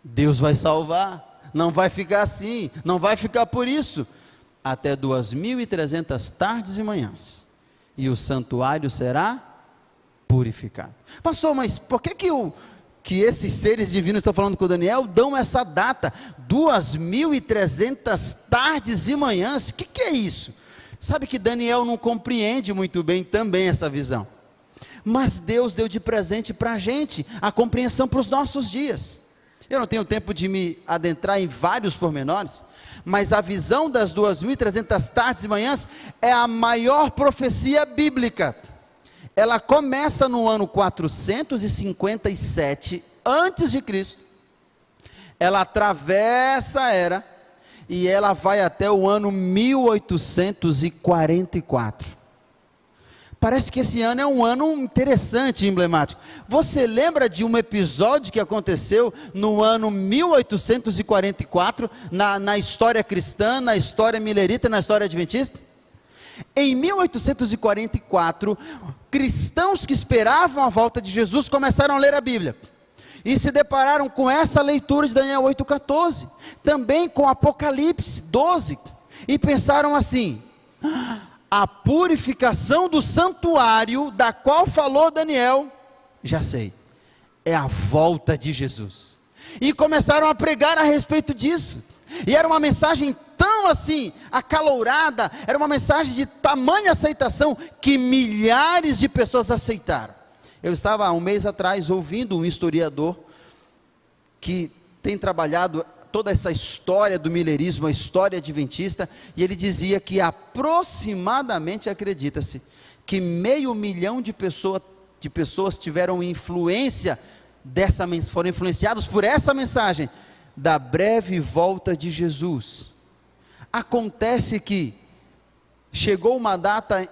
Deus vai salvar, não vai ficar assim, não vai ficar por isso, até 2.300 tardes e manhãs, e o santuário será purificado. Pastor, mas por que esses seres divinos, estão falando com o Daniel, dão essa data, 2.300 tardes e manhãs? O que é isso? Sabe que Daniel não compreende muito bem também essa visão, mas Deus deu de presente para a gente a compreensão para os nossos dias. Eu não tenho tempo de me adentrar em vários pormenores, mas a visão das 2.300 tardes e manhãs é a maior profecia bíblica. Ela começa no ano 457 antes de Cristo, ela atravessa a era, e ela vai até o ano 1844. Parece que esse ano é um ano interessante e emblemático. Você lembra de um episódio que aconteceu no ano 1844, na história cristã, na história milerita, na história adventista? Em 1844, cristãos que esperavam a volta de Jesus começaram a ler a Bíblia, e se depararam com essa leitura de Daniel 8,14, também com Apocalipse 12, e pensaram assim: a purificação do santuário, da qual falou Daniel, já sei, é a volta de Jesus. E começaram a pregar a respeito disso, e era uma mensagem tão assim, acalorada, era uma mensagem de tamanha aceitação, que milhares de pessoas aceitaram. Eu estava há um mês atrás ouvindo um historiador, que tem trabalhado toda essa história do milerismo, a história adventista, e ele dizia que aproximadamente, acredita-se, que 500 mil de pessoas tiveram influência foram influenciados por essa mensagem, da breve volta de Jesus. Acontece que chegou uma data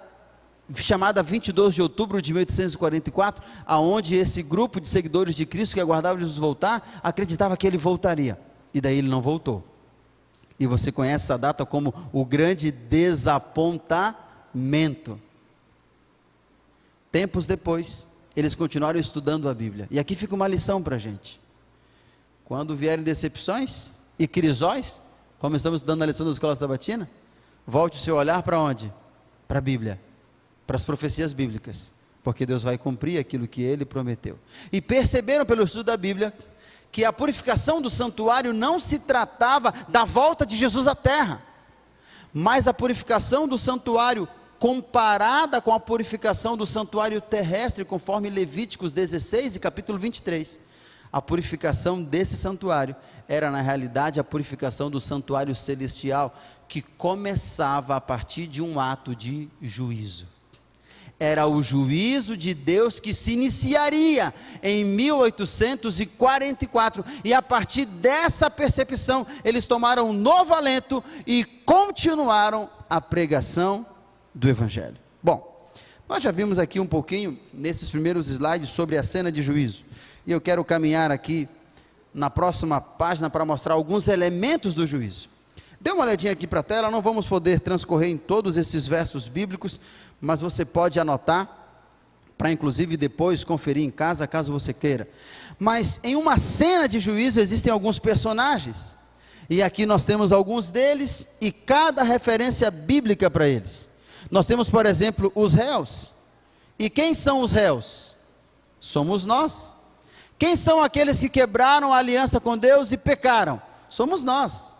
chamada 22 de outubro de 1844, aonde esse grupo de seguidores de Cristo que aguardava Jesus voltar, acreditava que ele voltaria, e daí ele não voltou. E você conhece essa data como o grande desapontamento. Tempos depois, eles continuaram estudando a Bíblia, e aqui fica uma lição para a gente: quando vierem decepções e crisóis, como estamos estudando na lição da escola sabatina, volte o seu olhar para onde? Para a Bíblia, para as profecias bíblicas, porque Deus vai cumprir aquilo que Ele prometeu. E perceberam pelo estudo da Bíblia, que a purificação do santuário não se tratava da volta de Jesus à terra, mas a purificação do santuário comparada com a purificação do santuário terrestre, conforme Levíticos 16 e capítulo 23. A purificação desse santuário era, na realidade, a purificação do santuário celestial, que começava a partir de um ato de juízo. Era o juízo de Deus que se iniciaria em 1844, e a partir dessa percepção, eles tomaram um novo alento e continuaram a pregação do Evangelho. Bom, nós já vimos aqui um pouquinho, nesses primeiros slides, sobre a cena de juízo, e eu quero caminhar aqui na próxima página para mostrar alguns elementos do juízo. Dê uma olhadinha aqui para a tela, não vamos poder transcorrer em todos esses versos bíblicos, mas você pode anotar, para inclusive depois conferir em casa, caso você queira. Mas em uma cena de juízo existem alguns personagens, e aqui nós temos alguns deles, e cada referência bíblica para eles. Nós temos, por exemplo, os réus. E quem são os réus? Somos nós. Quem são aqueles que quebraram a aliança com Deus e pecaram? Somos nós.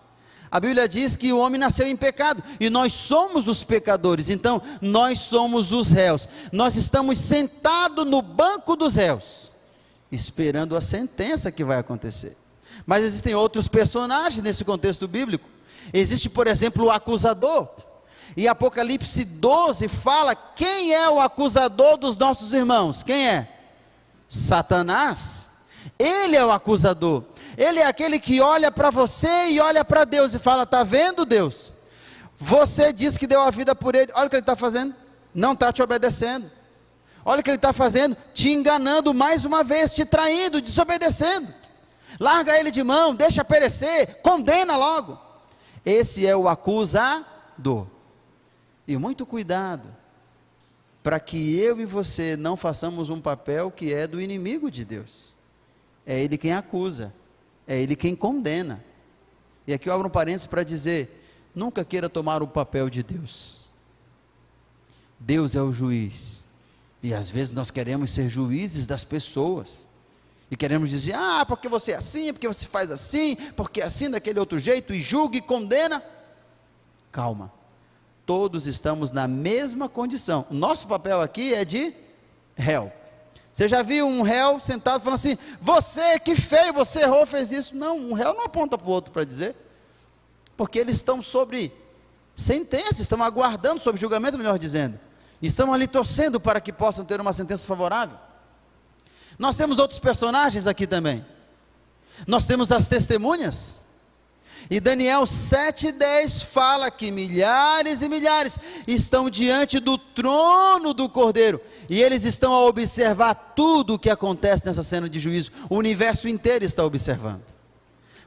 A Bíblia diz que o homem nasceu em pecado, e nós somos os pecadores, então nós somos os réus. Nós estamos sentados no banco dos réus, esperando a sentença que vai acontecer. Mas existem outros personagens nesse contexto bíblico. Existe, por exemplo, o acusador, e Apocalipse 12 fala quem é o acusador dos nossos irmãos. Quem é? Satanás. Ele é o acusador. Ele é aquele que olha para você e olha para Deus e fala: está vendo, Deus? Você disse que deu a vida por ele, olha o que ele está fazendo, não está te obedecendo. Olha o que ele está fazendo, te enganando mais uma vez, te traindo, desobedecendo. Larga ele de mão, deixa perecer, condena logo. Esse é o acusador. E muito cuidado, para que eu e você não façamos um papel que é do inimigo de Deus. É ele quem acusa, é ele quem condena. E aqui eu abro um parênteses para dizer: nunca queira tomar o papel de Deus. Deus é o juiz, e às vezes nós queremos ser juízes das pessoas, e queremos dizer: ah, porque você é assim, porque você faz assim, porque é assim daquele outro jeito, e julga e condena. Calma, todos estamos na mesma condição. O nosso papel aqui é de réu. Você já viu um réu sentado falando assim: você, que feio, você errou, fez isso? Não, um réu não aponta para o outro para dizer, porque eles estão sobre sentença, estão aguardando sobre julgamento, melhor dizendo, estão ali torcendo para que possam ter uma sentença favorável. Nós temos outros personagens aqui também. Nós temos as testemunhas, e Daniel 7:10 fala que milhares e milhares estão diante do trono do Cordeiro, e eles estão a observar tudo o que acontece nessa cena de juízo. O universo inteiro está observando,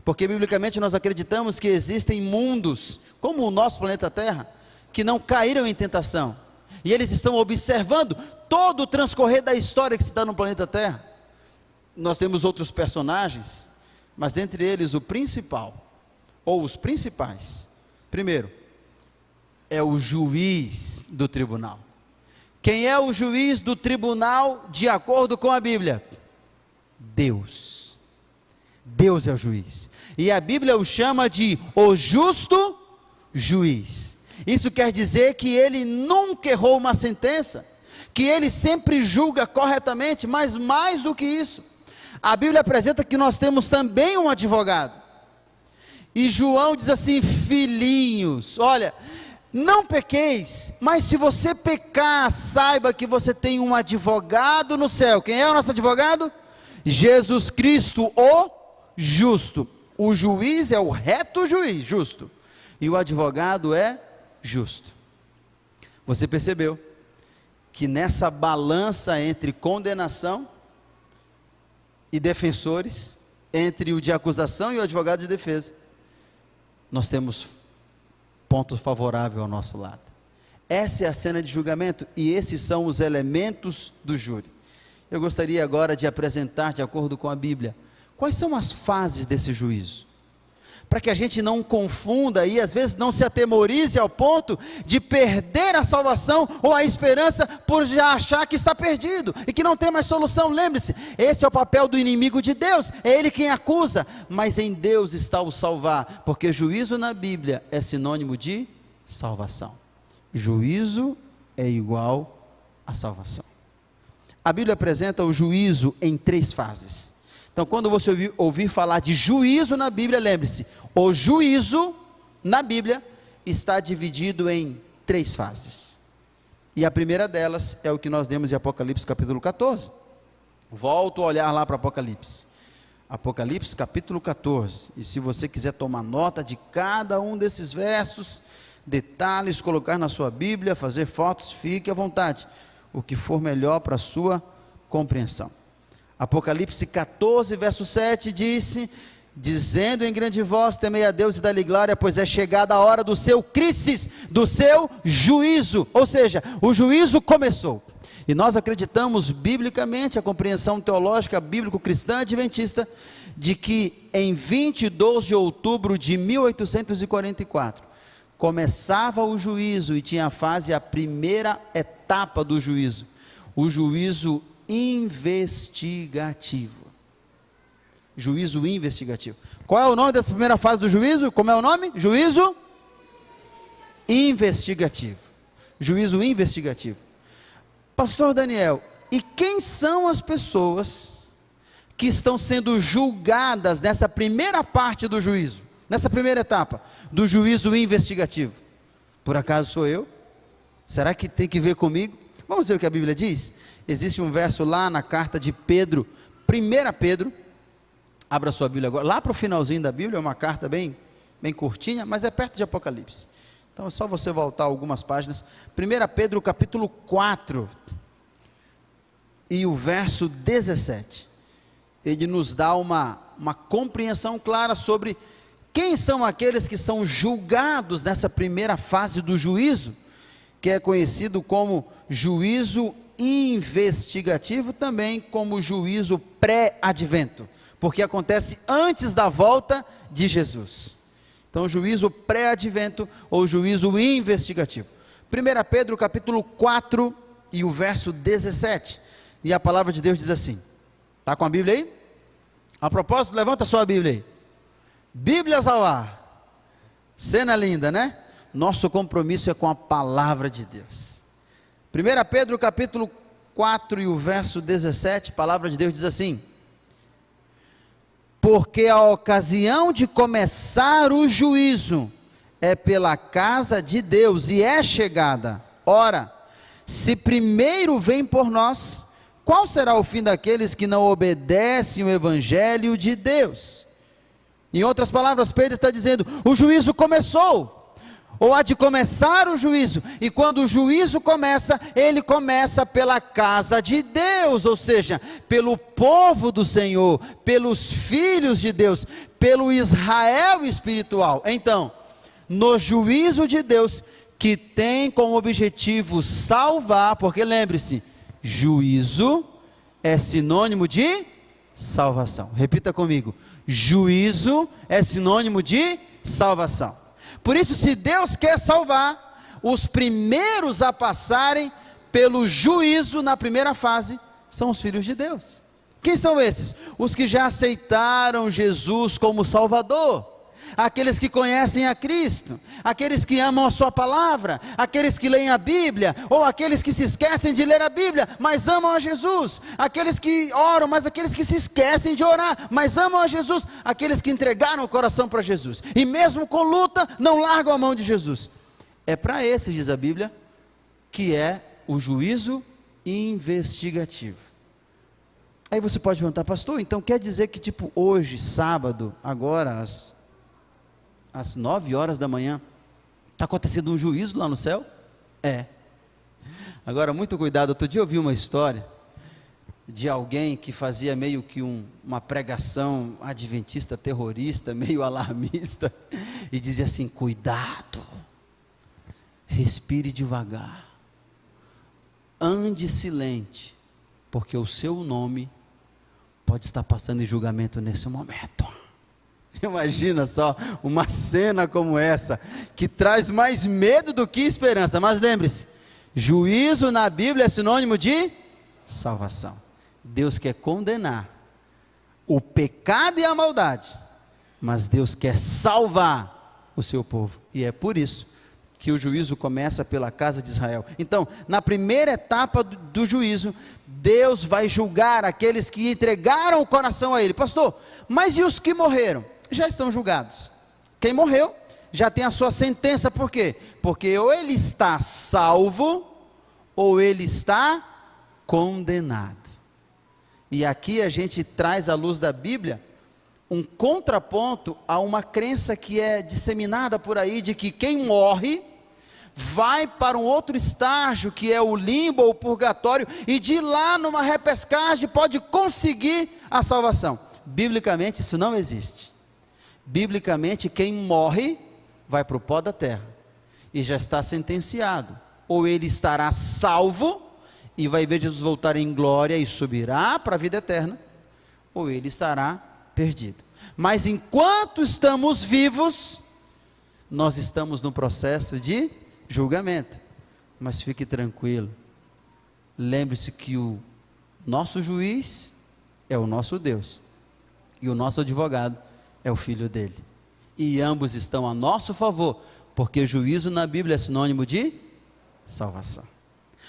porque biblicamente nós acreditamos que existem mundos, como o nosso planeta Terra, que não caíram em tentação, e eles estão observando todo o transcorrer da história que se dá no planeta Terra. Nós temos outros personagens, mas entre eles o principal, ou os principais, primeiro, é o juiz do tribunal. Quem é o juiz do tribunal de acordo com a Bíblia? Deus. Deus é o juiz, e a Bíblia o chama de o justo juiz. Isso quer dizer que ele nunca errou uma sentença, que ele sempre julga corretamente, mas mais do que isso, a Bíblia apresenta que nós temos também um advogado. E João diz assim: filhinhos, olha, não pequeis, mas se você pecar, saiba que você tem um advogado no céu. Quem é o nosso advogado? Jesus Cristo, o justo. O juiz é o reto juiz, justo, e o advogado é justo. Você percebeu que nessa balança entre condenação e defensores, entre o de acusação e o advogado de defesa, nós temos ponto favorável ao nosso lado. Essa é a cena de julgamento, e esses são os elementos do júri. Eu gostaria agora de apresentar, de acordo com a Bíblia, quais são as fases desse juízo, para que a gente não confunda e às vezes não se atemorize ao ponto de perder a salvação ou a esperança por já achar que está perdido e que não tem mais solução. Lembre-se, esse é o papel do inimigo de Deus, é ele quem acusa, mas em Deus está o salvar, porque juízo na Bíblia é sinônimo de salvação. Juízo é igual a salvação. A Bíblia apresenta o juízo em 3 fases. Então, quando você ouvir falar de juízo na Bíblia, lembre-se, o juízo na Bíblia está dividido em 3 fases. E a primeira delas é o que nós lemos em Apocalipse capítulo 14. Volto a olhar lá para Apocalipse. Apocalipse capítulo 14. E se você quiser tomar nota de cada um desses versos, detalhes, colocar na sua Bíblia, fazer fotos, fique à vontade. O que for melhor para a sua compreensão. Apocalipse 14, verso 7 dizendo em grande voz, temei a Deus e dá-lhe glória, pois é chegada a hora do seu crisis, do seu juízo, ou seja, o juízo começou. E nós acreditamos biblicamente, a compreensão teológica bíblico-cristã adventista, de que em 22 de outubro de 1844, começava o juízo e tinha a primeira etapa do juízo, o juízo investigativo. Juízo investigativo. Qual é o nome dessa primeira fase do juízo? Como é o nome? Juízo investigativo. Juízo investigativo. Pastor Daniel, e quem são as pessoas que estão sendo julgadas nessa primeira parte do juízo? Nessa primeira etapa do juízo investigativo? Por acaso sou eu? Será que tem que ver comigo? Vamos ver o que a Bíblia diz? Existe um verso lá na carta de Pedro, 1 Pedro, abra sua Bíblia agora, lá para o finalzinho da Bíblia, é uma carta bem curtinha, mas é perto de Apocalipse. Então é só você voltar algumas páginas. 1 Pedro capítulo 4, e o verso 17. Ele nos dá uma compreensão clara sobre quem são aqueles que são julgados nessa primeira fase do juízo, que é conhecido como juízo investigativo, também como juízo pré-advento, porque acontece antes da volta de Jesus. Então, juízo pré-advento ou juízo investigativo. 1 Pedro capítulo 4 e o verso 17. E a palavra de Deus diz assim. Está com a Bíblia aí? A propósito, levanta a sua Bíblia aí. Bíblias ao ar. Cena linda, né? Nosso compromisso é com a palavra de Deus. 1 Pedro capítulo 4 e o verso 17, a palavra de Deus diz assim: porque a ocasião de começar o juízo é pela casa de Deus e é chegada. Ora, se primeiro vem por nós, qual será o fim daqueles que não obedecem o evangelho de Deus? Em outras palavras, Pedro está dizendo, o juízo começou, ou há de começar o juízo, e quando o juízo começa, ele começa pela casa de Deus, ou seja, pelo povo do Senhor, pelos filhos de Deus, pelo Israel espiritual. Então, no juízo de Deus, que tem como objetivo salvar, porque lembre-se, juízo é sinônimo de salvação. Repita comigo, juízo é sinônimo de salvação. Por isso, se Deus quer salvar, os primeiros a passarem pelo juízo na primeira fase, são os filhos de Deus. Quem são esses? Os que já aceitaram Jesus como Salvador, aqueles que conhecem a Cristo, aqueles que amam a sua palavra, aqueles que leem a Bíblia, ou aqueles que se esquecem de ler a Bíblia, mas amam a Jesus, aqueles que oram, mas aqueles que se esquecem de orar, mas amam a Jesus, aqueles que entregaram o coração para Jesus, e mesmo com luta, não largam a mão de Jesus. É para esses, diz a Bíblia, que é o juízo investigativo. Aí você pode perguntar, pastor, então quer dizer que tipo hoje, sábado, agora, às 9 horas da manhã, está acontecendo um juízo lá no céu? É. Agora, muito cuidado, outro dia eu ouvi uma história de alguém que fazia meio que uma pregação adventista, terrorista, meio alarmista, e dizia assim, cuidado, respire devagar, ande silente, porque o seu nome pode estar passando em julgamento nesse momento. Imagina só, uma cena como essa, que traz mais medo do que esperança, mas lembre-se, juízo na Bíblia é sinônimo de salvação. Deus quer condenar o pecado e a maldade, mas Deus quer salvar o seu povo, e é por isso que o juízo começa pela casa de Israel. Então, na primeira etapa do juízo, Deus vai julgar aqueles que entregaram o coração a Ele. Pastor, mas e os que morreram? Já estão julgados. Quem morreu já tem a sua sentença. Por quê? Porque ou ele está salvo, ou ele está condenado. E aqui a gente traz à luz da Bíblia um contraponto a uma crença que é disseminada por aí, de que quem morre vai para um outro estágio, que é o limbo ou o purgatório, e de lá numa repescagem pode conseguir a salvação. Biblicamente isso não existe. Biblicamente quem morre vai para o pó da terra e já está sentenciado. Ou ele estará salvo e vai ver Jesus voltar em glória e subirá para a vida eterna, ou ele estará perdido. Mas enquanto estamos vivos, nós estamos no processo de julgamento. Mas fique tranquilo, lembre-se que o nosso juiz é o nosso Deus, e o nosso advogado é o Filho dele, e ambos estão a nosso favor, porque juízo na Bíblia é sinônimo de salvação.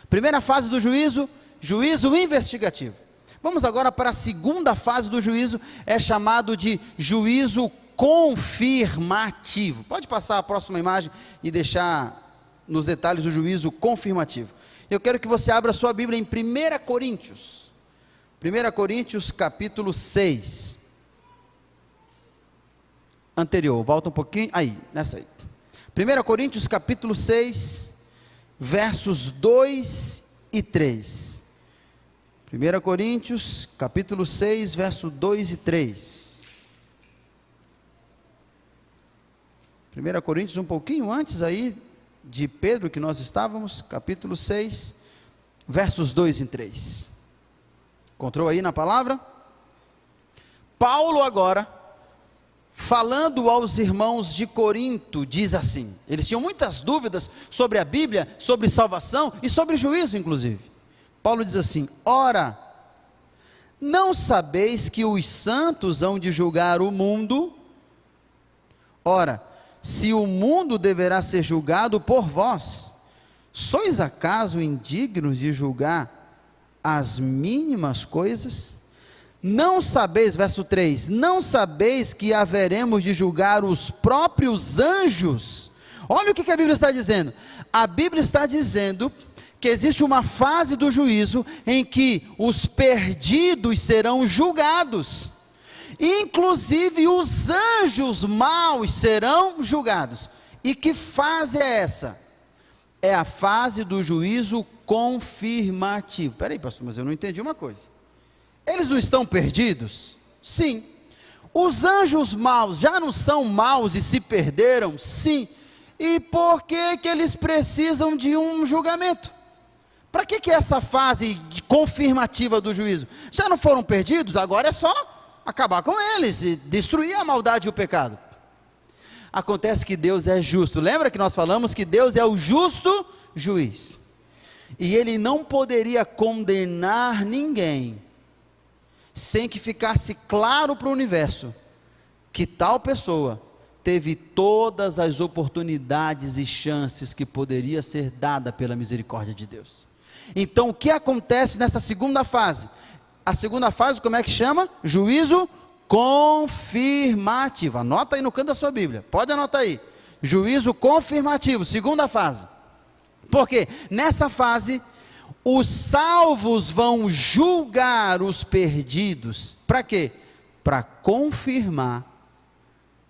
Primeira fase do juízo, juízo investigativo. Vamos agora para a segunda fase do juízo, é chamado de juízo confirmativo. Pode passar a próxima imagem e deixar nos detalhes do juízo confirmativo. Eu quero que você abra a sua Bíblia em 1 Coríntios. 1 Coríntios capítulo 6. Anterior, volta um pouquinho, aí, nessa aí. 1 Coríntios capítulo 6, versos 2 e 3. 1 Coríntios capítulo 6, verso 2 e 3. 1 Coríntios um pouquinho antes aí de Pedro que nós estávamos, capítulo 6, versos 2 e 3. Encontrou aí na palavra? Paulo agora, falando aos irmãos de Corinto, diz assim, eles tinham muitas dúvidas sobre a Bíblia, sobre salvação e sobre juízo inclusive. Paulo diz assim: ora, não sabeis que os santos hão de julgar o mundo? Ora, se o mundo deverá ser julgado por vós, sois acaso indignos de julgar as mínimas coisas? Não sabeis, verso 3, não sabeis que haveremos de julgar os próprios anjos? Olha o que a Bíblia está dizendo. A Bíblia está dizendo que existe uma fase do juízo em que os perdidos serão julgados, inclusive os anjos maus serão julgados. E que fase é essa? É a fase do juízo confirmativo. Espera aí, pastor, mas eu não entendi uma coisa. Eles não estão perdidos? Sim. Os anjos maus já não são maus e se perderam? Sim. E por que eles precisam de um julgamento? Para que essa fase confirmativa do juízo? Já não foram perdidos? Agora é só acabar com eles e destruir a maldade e o pecado. Acontece que Deus é justo. Lembra que nós falamos que Deus é o justo juiz? E Ele não poderia condenar ninguém sem que ficasse claro para o universo que tal pessoa teve todas as oportunidades e chances que poderia ser dada pela misericórdia de Deus. Então o que acontece nessa segunda fase? A segunda fase como é que chama? Juízo confirmativo. Anota aí no canto da sua Bíblia, pode anotar aí. Juízo confirmativo, segunda fase. Porque nessa fase os salvos vão julgar os perdidos. Para quê? Para confirmar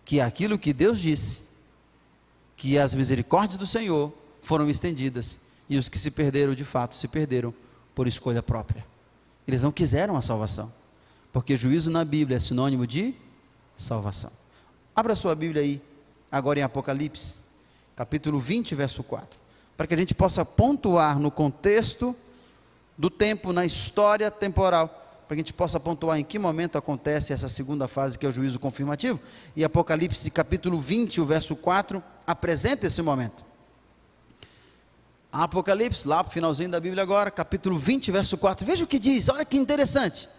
que aquilo que Deus disse, que as misericórdias do Senhor foram estendidas, e os que se perderam de fato se perderam por escolha própria. Eles não quiseram a salvação, porque juízo na Bíblia é sinônimo de salvação. Abra sua Bíblia aí, agora em Apocalipse, capítulo 20, verso 4, para que a gente possa pontuar no contexto do tempo, na história temporal, para que a gente possa pontuar em que momento acontece essa segunda fase, que é o juízo confirmativo. E Apocalipse capítulo 20, o verso 4, apresenta esse momento. Apocalipse, lá para o finalzinho da Bíblia agora, capítulo 20, verso 4, veja o que diz, olha que interessante,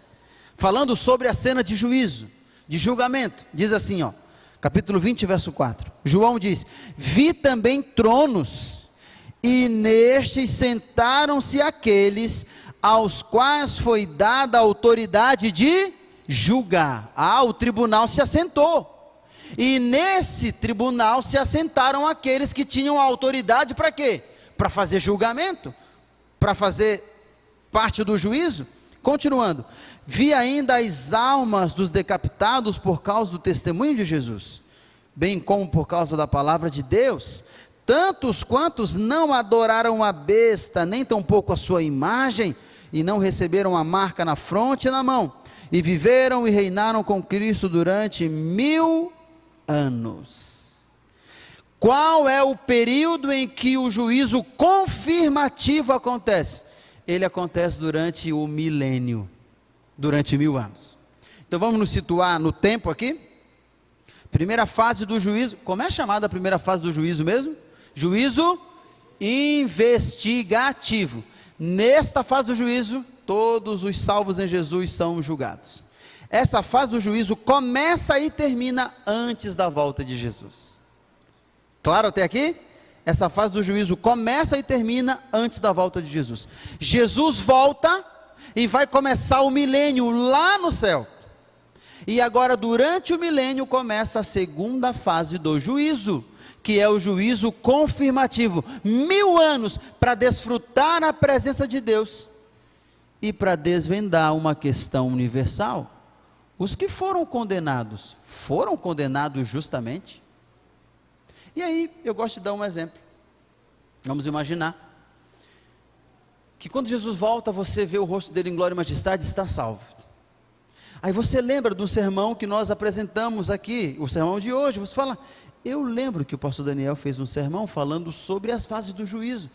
falando sobre a cena de juízo, de julgamento, diz assim, ó: capítulo 20, verso 4. João diz: vi também tronos, e nestes sentaram-se aqueles aos quais foi dada a autoridade de julgar. O tribunal se assentou. E nesse tribunal se assentaram aqueles que tinham a autoridade para quê? Para fazer julgamento, para fazer parte do juízo. Continuando, vi ainda as almas dos decapitados por causa do testemunho de Jesus, bem como por causa da palavra de Deus, tantos quantos não adoraram a besta, nem tampouco a sua imagem, e não receberam a marca na fronte e na mão, e viveram e reinaram com Cristo durante 1000 anos. Qual é o período em que o juízo confirmativo acontece? Ele acontece durante o milênio, durante 1000 anos. Então vamos nos situar no tempo aqui. Primeira fase do juízo. Como é chamada a primeira fase do juízo mesmo? Juízo investigativo. Nesta fase do juízo, todos os salvos em Jesus são julgados. Essa fase do juízo começa e termina antes da volta de Jesus. Claro até aqui? Essa fase do juízo começa e termina antes da volta de Jesus. Jesus volta e vai começar o milênio lá no céu. E agora, durante o milênio, começa a segunda fase do juízo, que é o juízo confirmativo. 1000 anos para desfrutar a presença de Deus e para desvendar uma questão universal. Os que foram condenados justamente? E aí, eu gosto de dar um exemplo. Vamos imaginar que quando Jesus volta, você vê o rosto dele em glória e majestade, está salvo. Aí você lembra do sermão que nós apresentamos aqui, o sermão de hoje, você fala: eu lembro que o pastor Daniel fez um sermão falando sobre as fases do juízo,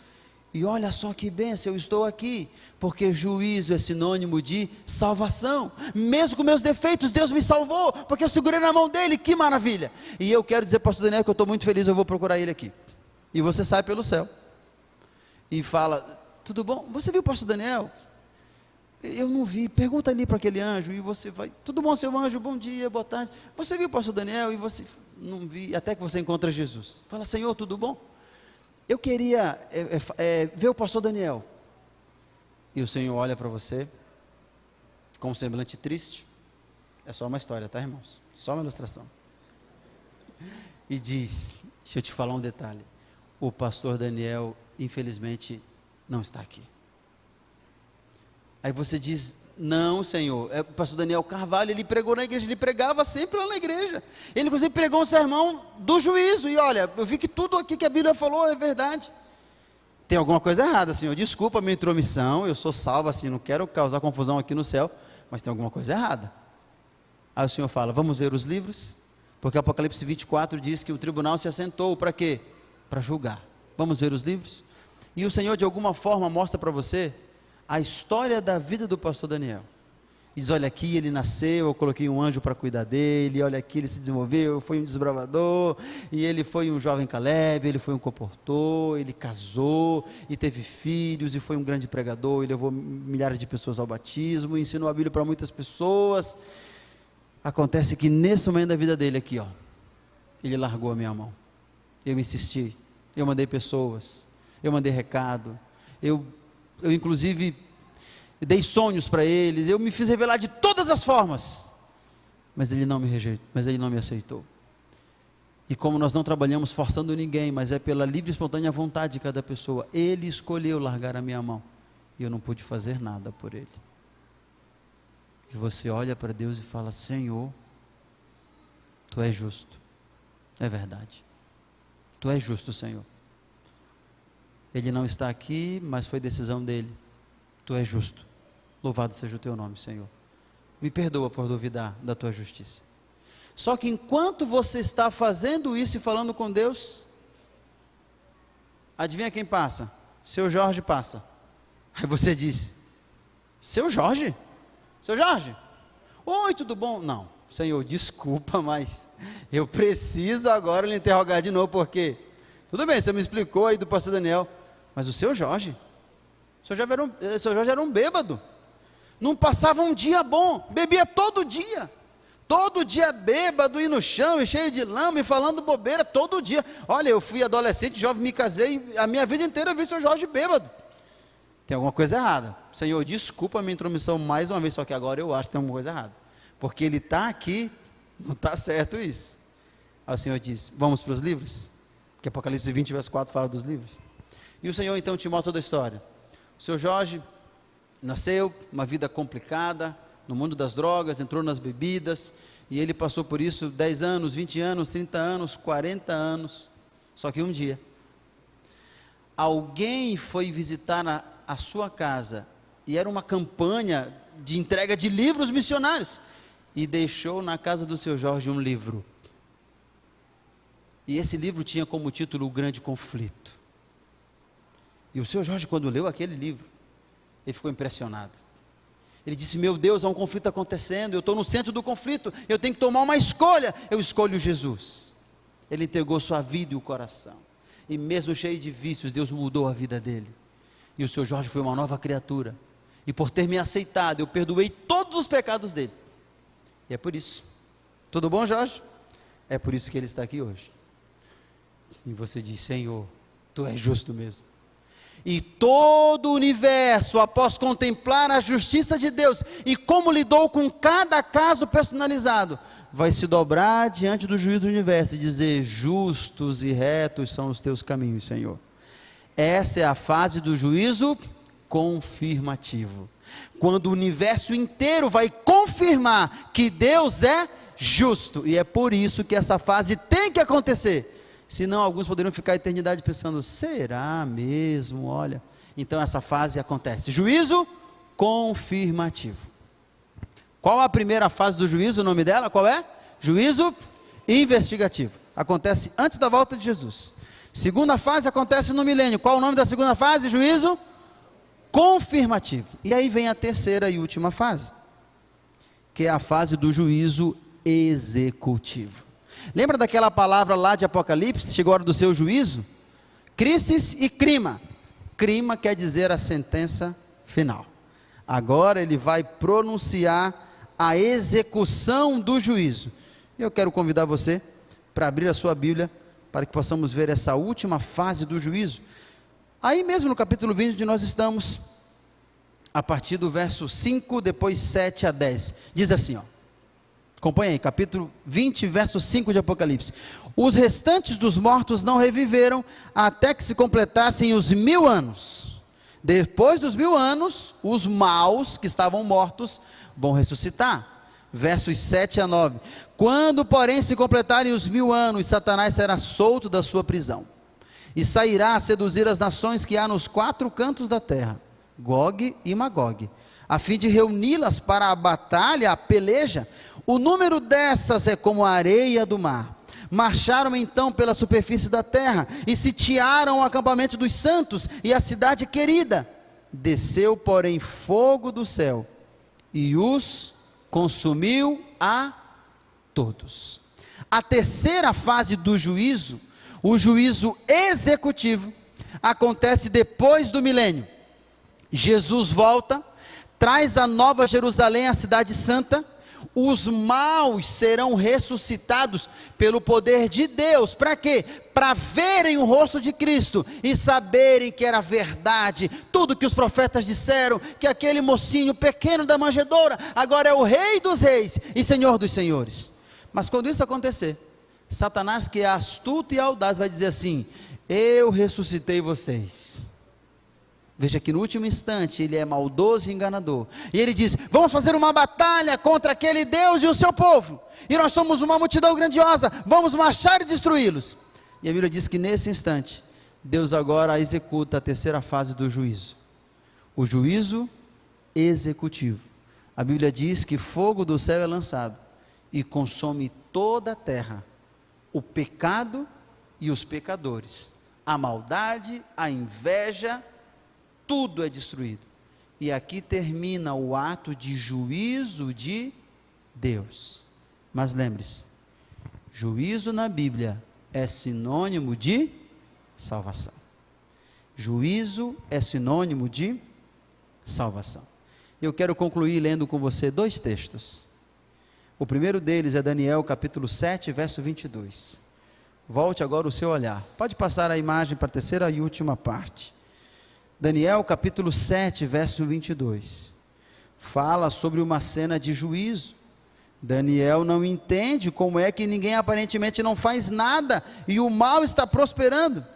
e olha só que bênção, eu estou aqui, porque juízo é sinônimo de salvação. Mesmo com meus defeitos, Deus me salvou, porque eu segurei na mão dele, que maravilha. E eu quero dizer para o pastor Daniel que eu estou muito feliz, eu vou procurar ele aqui. E você sai pelo céu e fala: tudo bom? Você viu o pastor Daniel? Eu não vi. Pergunta ali para aquele anjo, e você vai: tudo bom, seu anjo? Bom dia, boa tarde. Você viu o pastor Daniel? E você: não vi. Até que você encontra Jesus. Fala: Senhor, tudo bom? Eu queria ver o pastor Daniel. E o Senhor olha para você com um semblante triste. É só uma história, tá, irmãos? Só uma ilustração. E diz: deixa eu te falar um detalhe. O pastor Daniel, infelizmente, não está aqui. Aí você diz: não, Senhor, o pastor Daniel Carvalho, ele pregou na igreja, ele pregava sempre lá na igreja. Ele inclusive pregou um sermão do juízo, e olha, eu vi que tudo aqui que a Bíblia falou é verdade. Tem alguma coisa errada, Senhor, desculpa a minha intromissão, eu sou salvo assim, não quero causar confusão aqui no céu, mas tem alguma coisa errada. Aí o Senhor fala: vamos ver os livros? Porque Apocalipse 24 diz que o tribunal se assentou, para quê? Para julgar. Vamos ver os livros? E o Senhor de alguma forma mostra para você a história da vida do pastor Daniel. Diz: olha aqui, ele nasceu, eu coloquei um anjo para cuidar dele, olha aqui, ele se desenvolveu, foi um desbravador, e ele foi um jovem Caleb, ele foi um comportor, ele casou, e teve filhos, e foi um grande pregador, e levou milhares de pessoas ao batismo, ensinou a Bíblia para muitas pessoas. Acontece que nesse momento da vida dele aqui, ele largou a minha mão. Eu insisti, eu mandei pessoas, eu mandei recado, eu inclusive dei sonhos para eles, eu me fiz revelar de todas as formas, mas ele não me rejeitou, mas ele não me aceitou. E como nós não trabalhamos forçando ninguém, mas é pela livre e espontânea vontade de cada pessoa, ele escolheu largar a minha mão, e eu não pude fazer nada por ele. E você olha para Deus e fala: Senhor, Tu és justo. É verdade, Tu és justo, Senhor. Ele não está aqui, mas foi decisão dele. Tu és justo. Louvado seja o Teu nome, Senhor. Me perdoa por duvidar da Tua justiça. Só que enquanto você está fazendo isso e falando com Deus, adivinha quem passa? Seu Jorge passa. Aí você diz: Seu Jorge? Seu Jorge? Oi, tudo bom? Não, Senhor, desculpa, mas eu preciso agora lhe interrogar de novo, porque tudo bem, você me explicou aí do pastor Daniel, mas o seu Jorge era um bêbado, não passava um dia bom, bebia todo dia, Todo dia bêbado e no chão, e cheio de lama, e falando bobeira todo dia. Olha, eu fui adolescente, jovem, me casei, a minha vida inteira eu vi o seu Jorge bêbado. Tem alguma coisa errada. Senhor, desculpa a minha intromissão mais uma vez, só que agora eu acho que tem alguma coisa errada. Porque ele está aqui, não está certo isso. Aí o Senhor diz, vamos para os livros? Porque Apocalipse 20, verso 4 fala dos livros. E o Senhor então te mostra toda a história. O seu Jorge nasceu, uma vida complicada, no mundo das drogas, entrou nas bebidas, e ele passou por isso 10 anos, 20 anos, 30 anos, 40 anos. Só que um dia, alguém foi visitar a sua casa, e era uma campanha de entrega de livros missionários, e deixou na casa do seu Jorge um livro. E esse livro tinha como título O Grande Conflito. E o seu Jorge, quando leu aquele livro, ele ficou impressionado. Ele disse, meu Deus, há um conflito acontecendo, eu estou no centro do conflito, eu tenho que tomar uma escolha, eu escolho Jesus. Ele entregou sua vida e o coração, e mesmo cheio de vícios, Deus mudou a vida dele, e o seu Jorge foi uma nova criatura, e por ter me aceitado, eu perdoei todos os pecados dele, e é por isso. Tudo bom, Jorge? É por isso que ele está aqui hoje, e você diz, Senhor, Tu és justo mesmo. E todo o universo, após contemplar a justiça de Deus e como lidou com cada caso personalizado, vai se dobrar diante do juiz do universo e dizer, justos e retos são os teus caminhos, Senhor. Essa é a fase do juízo confirmativo, quando o universo inteiro vai confirmar que Deus é justo, e é por isso que essa fase tem que acontecer. Senão alguns poderiam ficar a eternidade pensando, será mesmo? Olha, então essa fase acontece. Juízo confirmativo. Qual a primeira fase do juízo? O nome dela, qual é? Juízo investigativo. Acontece antes da volta de Jesus. Segunda fase acontece no milênio. Qual o nome da segunda fase? Juízo confirmativo. E aí vem a terceira e última fase, que é a fase do juízo executivo. Lembra daquela palavra lá de Apocalipse, chegou a hora do seu juízo? Crisis e crima. Crima quer dizer a sentença final. Agora ele vai pronunciar a execução do juízo. Eu quero convidar você para abrir a sua Bíblia, para que possamos ver essa última fase do juízo. Aí mesmo no capítulo 20, onde nós estamos, a partir do verso 5, depois 7 a 10. Diz assim, ó. Acompanhe aí, capítulo 20, verso 5 de Apocalipse. Os restantes dos mortos não reviveram até que se completassem os 1000 anos. Depois dos 1000 anos, os maus que estavam mortos vão ressuscitar. Versos 7 a 9. Quando, porém, se completarem os 1000 anos, Satanás será solto da sua prisão, e sairá a seduzir as nações que há nos 4 cantos da terra, Gog e Magog, a fim de reuni-las para a batalha, a peleja. O número dessas é como a areia do mar. Marcharam então pela superfície da terra, e sitiaram o acampamento dos santos, e a cidade querida. Desceu, porém, fogo do céu, e os consumiu a todos. A terceira fase do juízo, o juízo executivo, acontece depois do milênio. Jesus volta, traz a Nova Jerusalém, a cidade santa. Os maus serão ressuscitados pelo poder de Deus. Para quê? Para verem o rosto de Cristo e saberem que era verdade tudo que os profetas disseram, que aquele mocinho pequeno da manjedoura agora é o Rei dos reis e Senhor dos senhores. Mas quando isso acontecer, Satanás, que é astuto e audaz, vai dizer assim, eu ressuscitei vocês. Veja que no último instante ele é maldoso e enganador, e ele diz, vamos fazer uma batalha contra aquele Deus e o seu povo, e nós somos uma multidão grandiosa, vamos marchar e destruí-los. E a Bíblia diz que nesse instante, Deus agora executa a terceira fase do juízo, o juízo executivo. A Bíblia diz que fogo do céu é lançado, e consome toda a terra, o pecado e os pecadores, a maldade, a inveja, tudo é destruído. E aqui termina o ato de juízo de Deus. Mas lembre-se, juízo na Bíblia é sinônimo de salvação. Juízo é sinônimo de salvação. Eu quero concluir lendo com você 2 textos. O primeiro deles é Daniel capítulo 7, verso 22. Volte agora o seu olhar. Pode passar a imagem para a terceira e última parte. Daniel capítulo 7, verso 22. Fala sobre uma cena de juízo. Daniel não entende como é que ninguém aparentemente não faz nada e o mal está prosperando.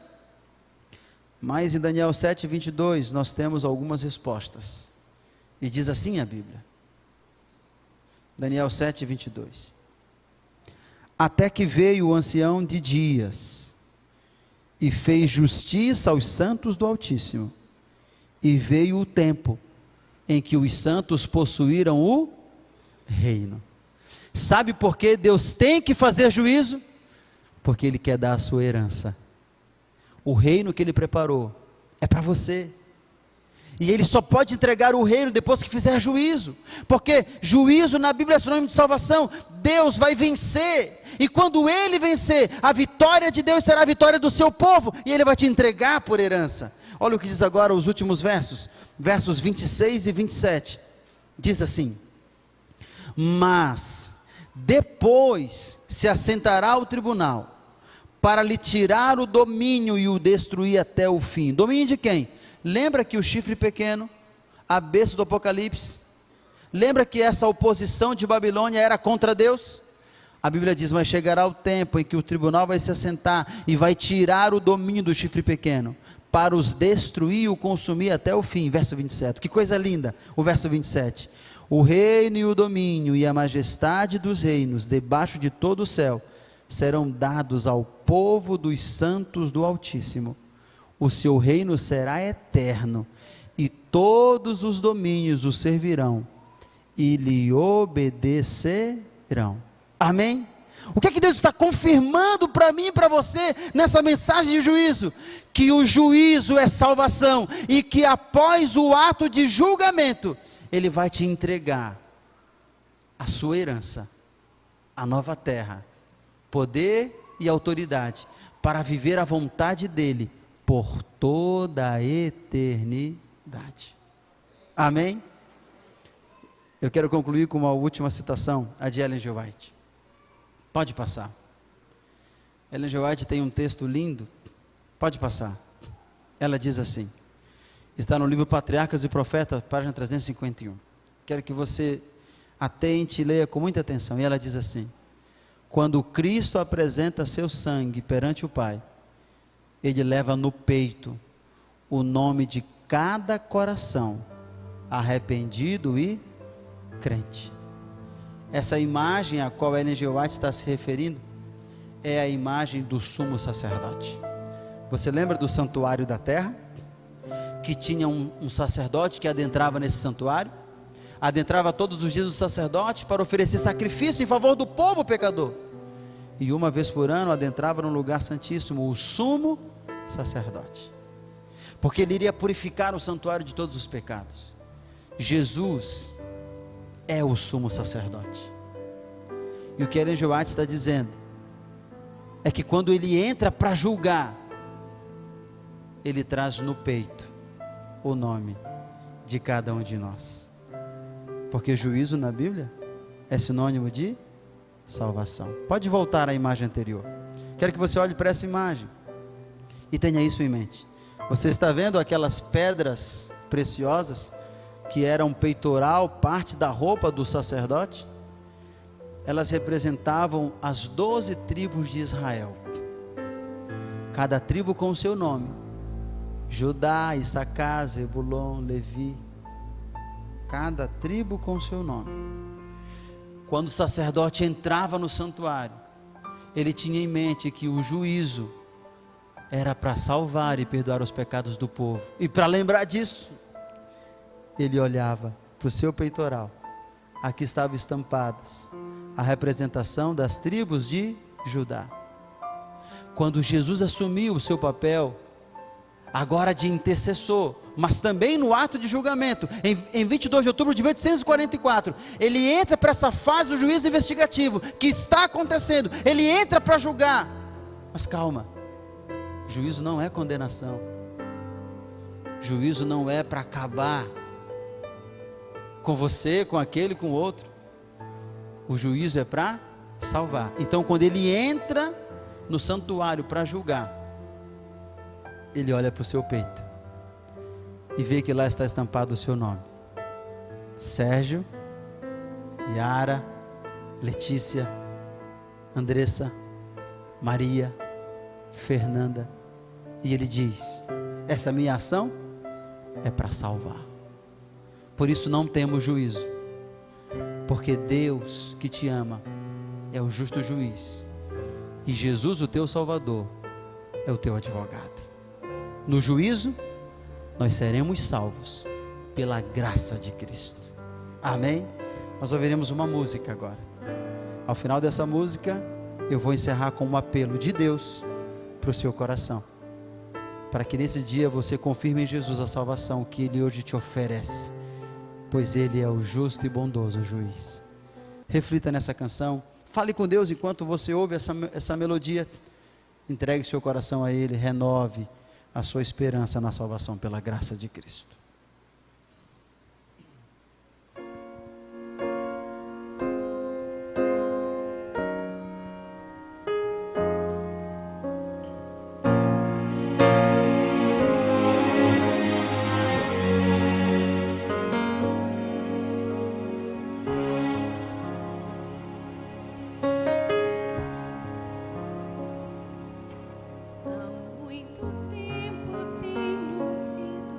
Mas em Daniel 7, 22 nós temos algumas respostas. E diz assim a Bíblia. Daniel 7, 22. Até que veio o ancião de dias e fez justiça aos santos do Altíssimo. E veio o tempo em que os santos possuíram o reino. Sabe por que Deus tem que fazer juízo? Porque Ele quer dar a sua herança. O reino que Ele preparou é para você. E Ele só pode entregar o reino depois que fizer juízo. Porque juízo na Bíblia é sinônimo de salvação. Deus vai vencer. E quando Ele vencer, a vitória de Deus será a vitória do seu povo. E Ele vai te entregar por herança. Olha o que diz agora os últimos versos. Versos 26 e 27. Diz assim: mas depois se assentará o tribunal para lhe tirar o domínio e o destruir até o fim. Domínio de quem? Lembra que o chifre pequeno, a besta do Apocalipse, lembra que essa oposição de Babilônia era contra Deus? A Bíblia diz, mas chegará o tempo em que o tribunal vai se assentar e vai tirar o domínio do chifre pequeno, para os destruir e o consumir até o fim. Verso 27, que coisa linda, o verso 27. O reino e o domínio e a majestade dos reinos, debaixo de todo o céu, serão dados ao povo dos santos do Altíssimo. O seu reino será eterno, e todos os domínios o servirão, e lhe obedecerão. Amém? O que é que Deus está confirmando para mim e para você, nessa mensagem de juízo? Que o juízo é salvação, e que após o ato de julgamento, Ele vai te entregar a sua herança, a nova terra, poder e autoridade, para viver a vontade dEle, por toda a eternidade. Amém? Eu quero concluir com uma última citação, a de Ellen G. White. Pode passar. Ellen G. White tem um texto lindo. Pode passar. Ela diz assim, está no livro Patriarcas e Profetas, página 351. Quero que você atente e leia com muita atenção. E ela diz assim: quando Cristo apresenta seu sangue perante o Pai, Ele leva no peito o nome de cada coração arrependido e crente. Essa imagem a qual Ellen G. White está se referindo é a imagem do sumo sacerdote. Você lembra do santuário da terra? Que tinha um sacerdote que adentrava nesse santuário, adentrava todos os dias o sacerdote para oferecer sacrifício em favor do povo pecador, e uma vez por ano adentrava no lugar santíssimo o sumo sacerdote, porque ele iria purificar o santuário de todos os pecados. Jesus é o sumo sacerdote, e o que Ellen G. White está dizendo é que quando ele entra para julgar, ele traz no peito o nome de cada um de nós, porque juízo na Bíblia é sinônimo de salvação. Pode voltar à imagem anterior. Quero que você olhe para essa imagem e tenha isso em mente. Você está vendo aquelas pedras preciosas que eram peitoral, parte da roupa do sacerdote? Elas representavam as 12 tribos de Israel, cada tribo com o seu nome: Judá, Issacar, Zebulon, Levi, cada tribo com o seu nome. Quando o sacerdote entrava no santuário, ele tinha em mente que o juízo era para salvar e perdoar os pecados do povo, e para lembrar disso, ele olhava para o seu peitoral. Aqui estavam estampadas a representação das tribos de Judá. Quando Jesus assumiu o seu papel, agora de intercessor, mas também no ato de julgamento, em 22 de outubro de 1844, ele entra para essa fase do juízo investigativo, que está acontecendo, ele entra para julgar, mas calma, juízo não é condenação, juízo não é para acabar com você, com aquele, com o outro. O juízo é para salvar. Então, quando ele entra no santuário para julgar, ele olha para o seu peito e vê que lá está estampado o seu nome: Sérgio, Yara, Letícia, Andressa, Maria, Fernanda. E ele diz: essa minha ação é para salvar. Por isso não temos juízo, porque Deus que te ama é o justo juiz, e Jesus, o teu Salvador, é o teu advogado. No juízo nós seremos salvos pela graça de Cristo. Amém? Nós ouviremos uma música agora. Ao final dessa música eu vou encerrar com um apelo de Deus para o seu coração, para que nesse dia você confirme em Jesus a salvação que Ele hoje te oferece, pois Ele é o justo e bondoso juiz. Reflita nessa canção, fale com Deus enquanto você ouve essa melodia. Entregue seu coração a Ele, renove a sua esperança na salvação pela graça de Cristo. Há muito tempo tenho ouvido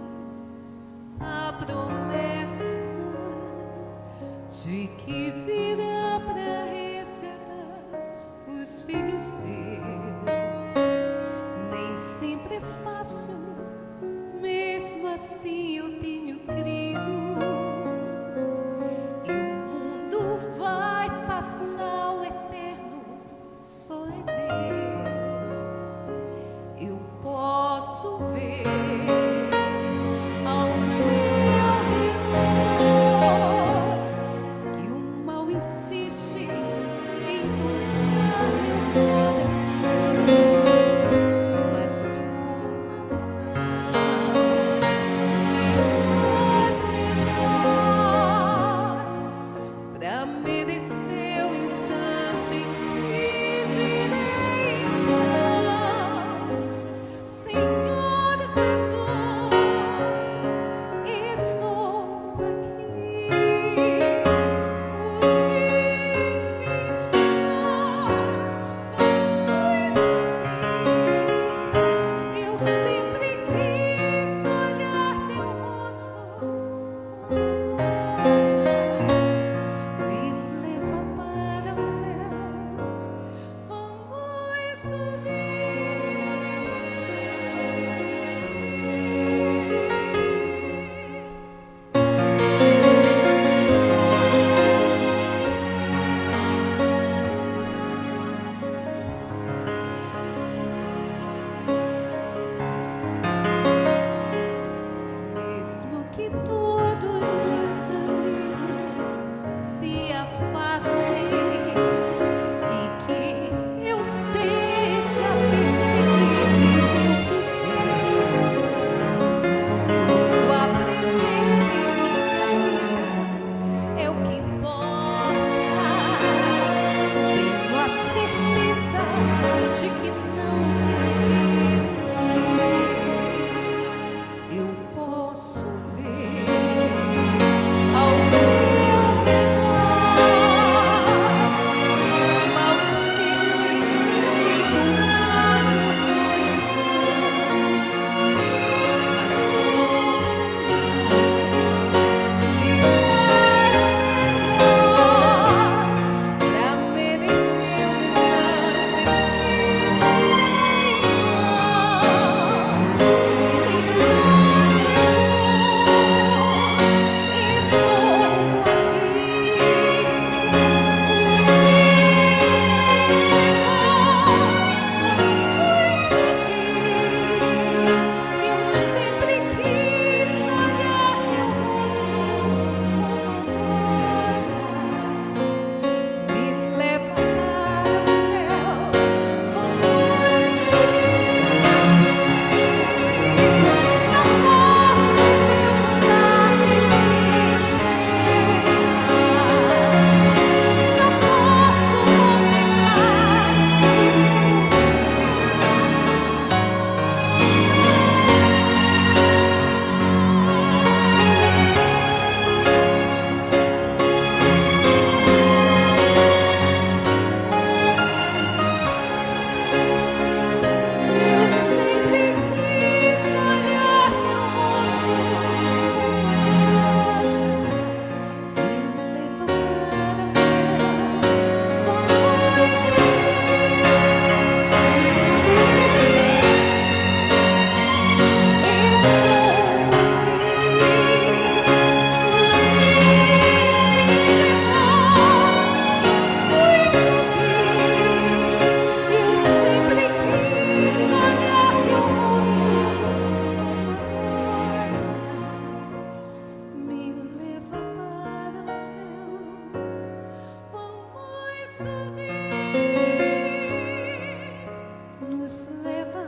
levar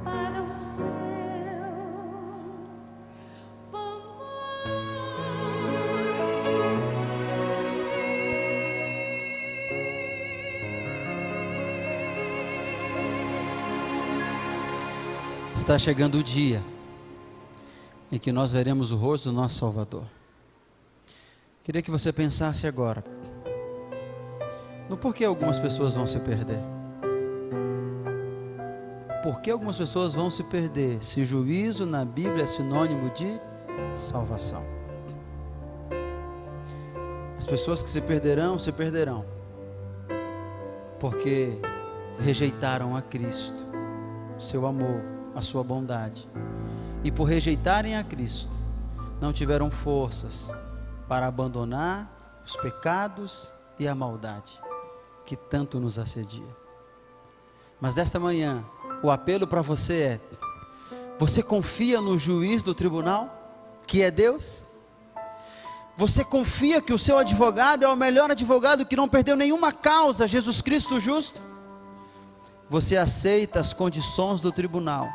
para o céu. Está chegando o dia em que nós veremos o rosto do nosso Salvador. Queria que você pensasse agora no porquê algumas pessoas vão se perder. Por que algumas pessoas vão se perder se juízo na Bíblia é sinônimo de salvação? As pessoas que se perderão porque rejeitaram a Cristo, seu amor, a sua bondade, e por rejeitarem a Cristo, não tiveram forças para abandonar os pecados e a maldade que tanto nos assedia. Mas desta manhã, o apelo para você é: você confia no juiz do tribunal, que é Deus? Você confia que o seu advogado é o melhor advogado, que não perdeu nenhuma causa, Jesus Cristo justo? Você aceita as condições do tribunal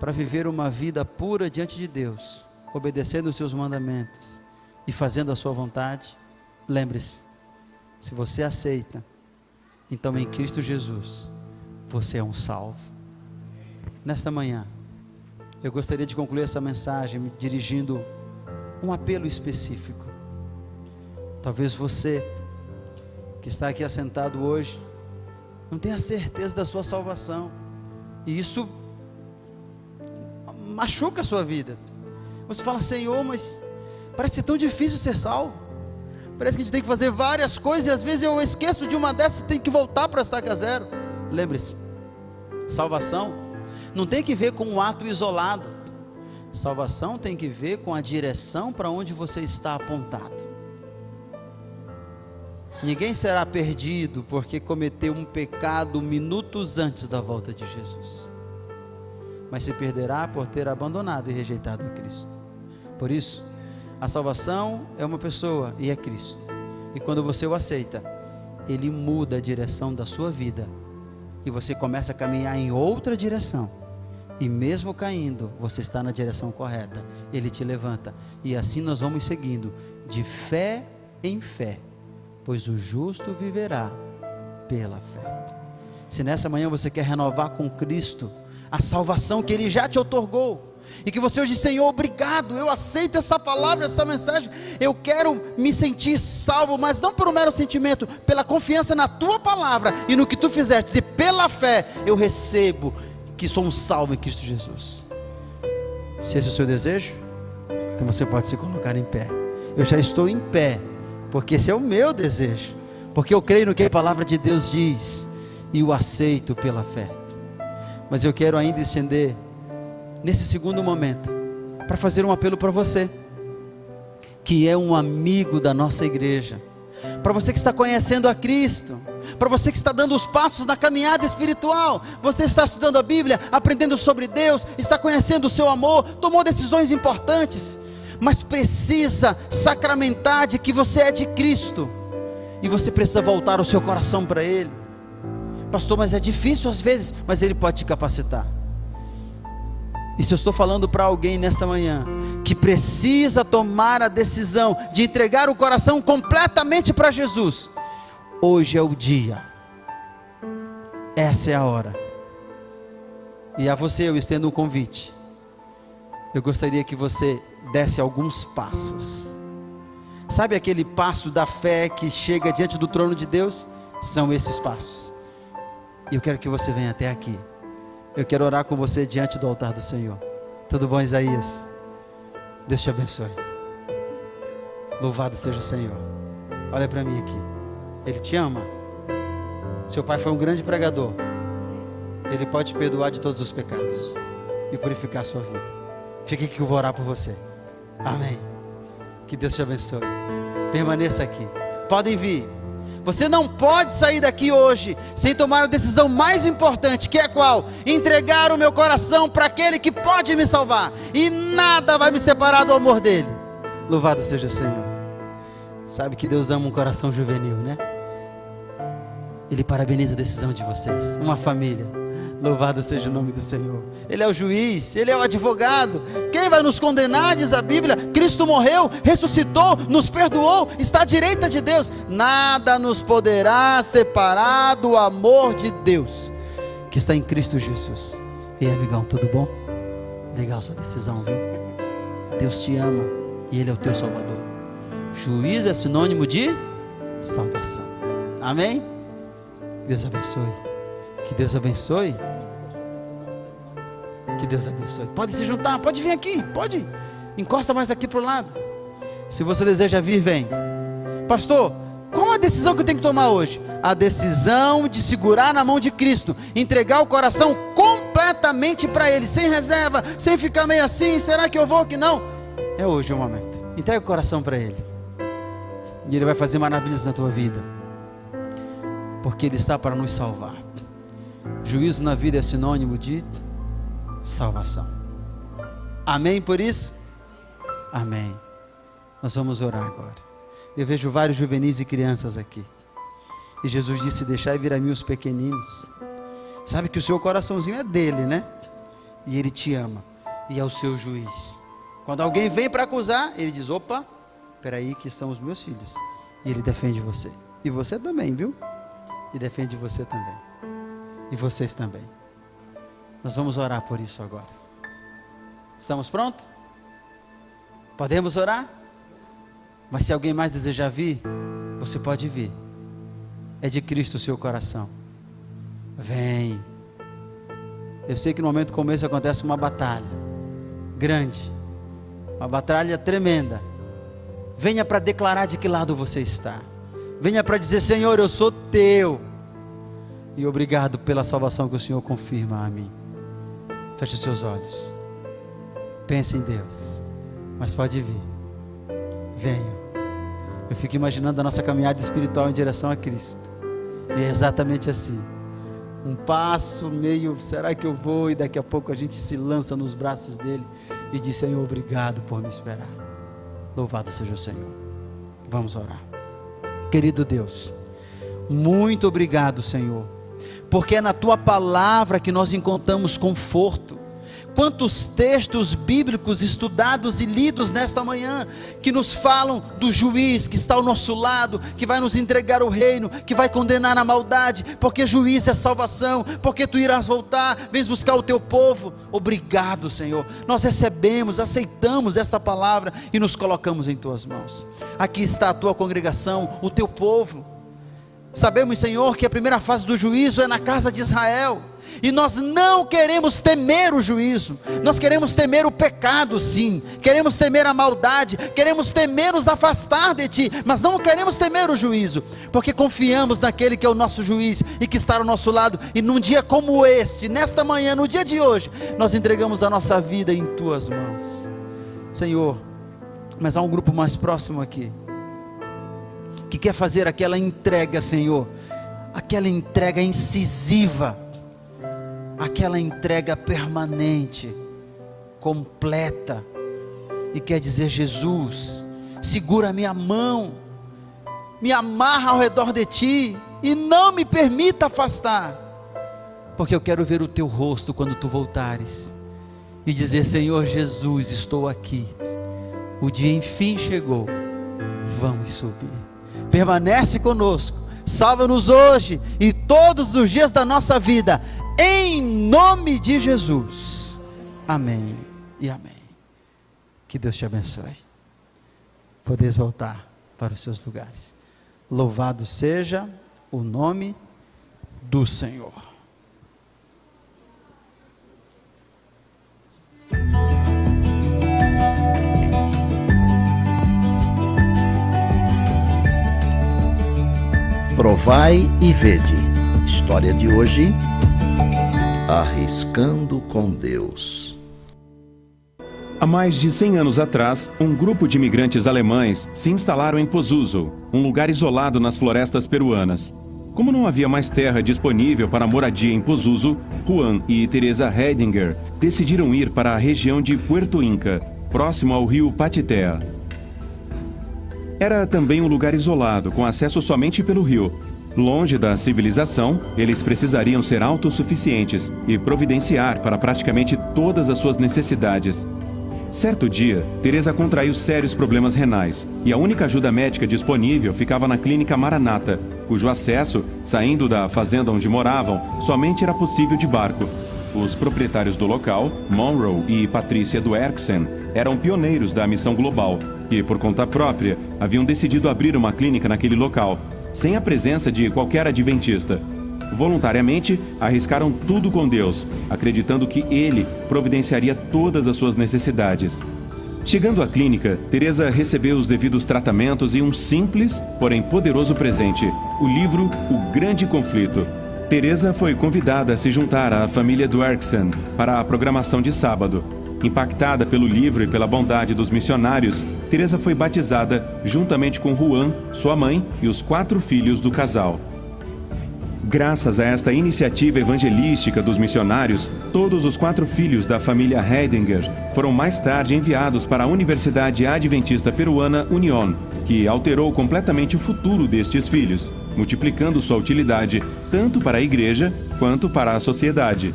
para viver uma vida pura diante de Deus, obedecendo os seus mandamentos e fazendo a sua vontade? Lembre-se, se você aceita, então em Cristo Jesus você é um salvo. Nesta manhã, eu gostaria de concluir essa mensagem me dirigindo um apelo específico. Talvez você que está aqui assentado hoje não tenha certeza da sua salvação, e isso machuca a sua vida. Você fala: Senhor, mas parece tão difícil ser salvo, parece que a gente tem que fazer várias coisas, e às vezes eu esqueço de uma dessas e tenho que voltar para a estaca zero. Lembre-se, salvação não tem que ver com um ato isolado, salvação tem que ver com a direção para onde você está apontado. Ninguém será perdido porque cometeu um pecado minutos antes da volta de Jesus, mas se perderá por ter abandonado e rejeitado a Cristo. Por isso, a salvação é uma pessoa e é Cristo, e quando você o aceita, Ele muda a direção da sua vida, e você começa a caminhar em outra direção, e mesmo caindo, você está na direção correta, Ele te levanta, e assim nós vamos seguindo, de fé em fé, pois o justo viverá pela fé. Se nessa manhã você quer renovar com Cristo a salvação que Ele já te otorgou, e que você hoje diz: Senhor, obrigado, eu aceito essa palavra, essa mensagem, eu quero me sentir salvo, mas não por um mero sentimento, pela confiança na Tua palavra, e no que Tu fizeste, e pela fé, eu recebo que sou um salvo em Cristo Jesus. Se esse é o seu desejo, então você pode se colocar em pé. Eu já estou em pé, porque esse é o meu desejo, porque eu creio no que a palavra de Deus diz, e o aceito pela fé. Mas eu quero ainda estender, nesse segundo momento, para fazer um apelo para você, que é um amigo da nossa igreja, para você que está conhecendo a Cristo, para você que está dando os passos na caminhada espiritual, você está estudando a Bíblia, aprendendo sobre Deus, está conhecendo o seu amor, tomou decisões importantes, mas precisa sacramentar de que você é de Cristo, e você precisa voltar o seu coração para Ele. Pastor, mas é difícil às vezes, mas Ele pode te capacitar. E se eu estou falando para alguém nesta manhã, que precisa tomar a decisão de entregar o coração completamente para Jesus, hoje é o dia, essa é a hora. E a você eu estendo um convite. Eu gostaria que você desse alguns passos. Sabe aquele passo da fé que chega diante do trono de Deus? São esses passos. E eu quero que você venha até aqui. Eu quero orar com você diante do altar do Senhor. Tudo bom, Isaías? Deus te abençoe. Louvado seja o Senhor. Olha para mim aqui. Ele te ama. Seu pai foi um grande pregador. Ele pode te perdoar de todos os pecados e purificar a sua vida. Fique aqui que eu vou orar por você. Amém. Que Deus te abençoe. Permaneça aqui. Podem vir. Você não pode sair daqui hoje sem tomar a decisão mais importante, que é qual? Entregar o meu coração para aquele que pode me salvar, e nada vai me separar do amor dele. Louvado seja o Senhor. Sabe que Deus ama um coração juvenil, né? Ele parabeniza a decisão de vocês, uma família. Louvado seja o nome do Senhor. Ele é o juiz, Ele é o advogado. Quem vai nos condenar, diz a Bíblia? Cristo morreu, ressuscitou, nos perdoou, está à direita de Deus. Nada nos poderá separar do amor de Deus que está em Cristo Jesus. E aí, amigão, tudo bom? Legal sua decisão, viu? Deus te ama e Ele é o teu Salvador. Juiz é sinônimo de salvação. Amém? Deus abençoe. Que Deus abençoe. Que Deus abençoe. Pode se juntar, pode vir aqui, pode. Encosta mais aqui para o lado. Se você deseja vir, vem. Pastor, qual a decisão que eu tenho que tomar hoje? A decisão de segurar na mão de Cristo, entregar o coração completamente para Ele, sem reserva, sem ficar meio assim, será que eu vou, que não? É hoje o momento. Entrega o coração para Ele. E Ele vai fazer maravilhas na tua vida. Porque Ele está para nos salvar. Juízo na vida é sinônimo de salvação. Amém por isso? Amém. Nós vamos orar agora. Eu vejo vários juvenis e crianças aqui. E Jesus disse: deixai vir a mim os pequeninos. Sabe que o seu coraçãozinho é dele, né? E Ele te ama. E é o seu juiz. Quando alguém vem para acusar, Ele diz: opa, peraí que são os meus filhos. E Ele defende você. E você também, viu? E defende você também. E vocês também. Nós vamos orar por isso agora. Estamos prontos? Podemos orar? Mas se alguém mais desejar vir, você pode vir. É de Cristo o seu coração. Vem. Eu sei que no momento como esse acontece uma batalha grande, uma batalha tremenda. Venha para declarar de que lado você está. Venha para dizer: Senhor, eu sou teu. E obrigado pela salvação que o Senhor confirma a mim. Feche os seus olhos. Pense em Deus. Mas pode vir. Venha. Eu fico imaginando a nossa caminhada espiritual em direção a Cristo. E é exatamente assim. Um passo meio, será que eu vou? E daqui a pouco a gente se lança nos braços dele e diz: Senhor, obrigado por me esperar. Louvado seja o Senhor. Vamos orar. Querido Deus, muito obrigado, Senhor, porque é na tua palavra que nós encontramos conforto. Quantos textos bíblicos estudados e lidos nesta manhã, que nos falam do juiz que está ao nosso lado, que vai nos entregar o reino, que vai condenar a maldade, porque juiz é salvação, porque tu irás voltar, vens buscar o teu povo. Obrigado, Senhor. Nós recebemos, aceitamos esta palavra e nos colocamos em tuas mãos. Aqui está a tua congregação, o teu povo. Sabemos, Senhor, que a primeira fase do juízo é na casa de Israel. E nós não queremos temer o juízo, nós queremos temer o pecado, sim, queremos temer a maldade, queremos temer nos afastar de Ti, mas não queremos temer o juízo, porque confiamos naquele que é o nosso juiz e que está ao nosso lado. E num dia como este, nesta manhã, no dia de hoje, nós entregamos a nossa vida em Tuas mãos, Senhor. Mas há um grupo mais próximo aqui, que quer fazer aquela entrega, Senhor, aquela entrega incisiva, aquela entrega permanente, completa, e quer dizer: Jesus, segura a minha mão, me amarra ao redor de Ti, e não me permita afastar, porque eu quero ver o Teu rosto quando Tu voltares, e dizer: Senhor Jesus, estou aqui, o dia enfim chegou, vamos subir. Permanece conosco, salva-nos hoje e todos os dias da nossa vida, em nome de Jesus. Amém e amém. Que Deus te abençoe. Podeis voltar para os seus lugares. Louvado seja o nome do Senhor. Provai e vede. História de hoje: Arriscando com Deus. Há mais de 100 anos atrás, um grupo de imigrantes alemães se instalaram em Pozuzo, um lugar isolado nas florestas peruanas. Como não havia mais terra disponível para moradia em Pozuzo, Juan e Teresa Heidinger decidiram ir para a região de Puerto Inca, próximo ao rio Patitea. Era também um lugar isolado, com acesso somente pelo rio. Longe da civilização, eles precisariam ser autossuficientes e providenciar para praticamente todas as suas necessidades. Certo dia, Teresa contraiu sérios problemas renais e a única ajuda médica disponível ficava na clínica Maranata, cujo acesso, saindo da fazenda onde moravam, somente era possível de barco. Os proprietários do local, Monroe e Patricia Duerksen, eram pioneiros da missão global e, por conta própria, haviam decidido abrir uma clínica naquele local, sem a presença de qualquer adventista. Voluntariamente, arriscaram tudo com Deus, acreditando que Ele providenciaria todas as suas necessidades. Chegando à clínica, Teresa recebeu os devidos tratamentos e um simples, porém poderoso presente, o livro O Grande Conflito. Teresa foi convidada a se juntar à família Duerksen para a programação de sábado. Impactada pelo livro e pela bondade dos missionários, Teresa foi batizada juntamente com Juan, sua mãe e os 4 filhos do casal. Graças a esta iniciativa evangelística dos missionários, todos os 4 filhos da família Heidinger foram mais tarde enviados para a Universidade Adventista Peruana Unión, que alterou completamente o futuro destes filhos, multiplicando sua utilidade tanto para a igreja quanto para a sociedade.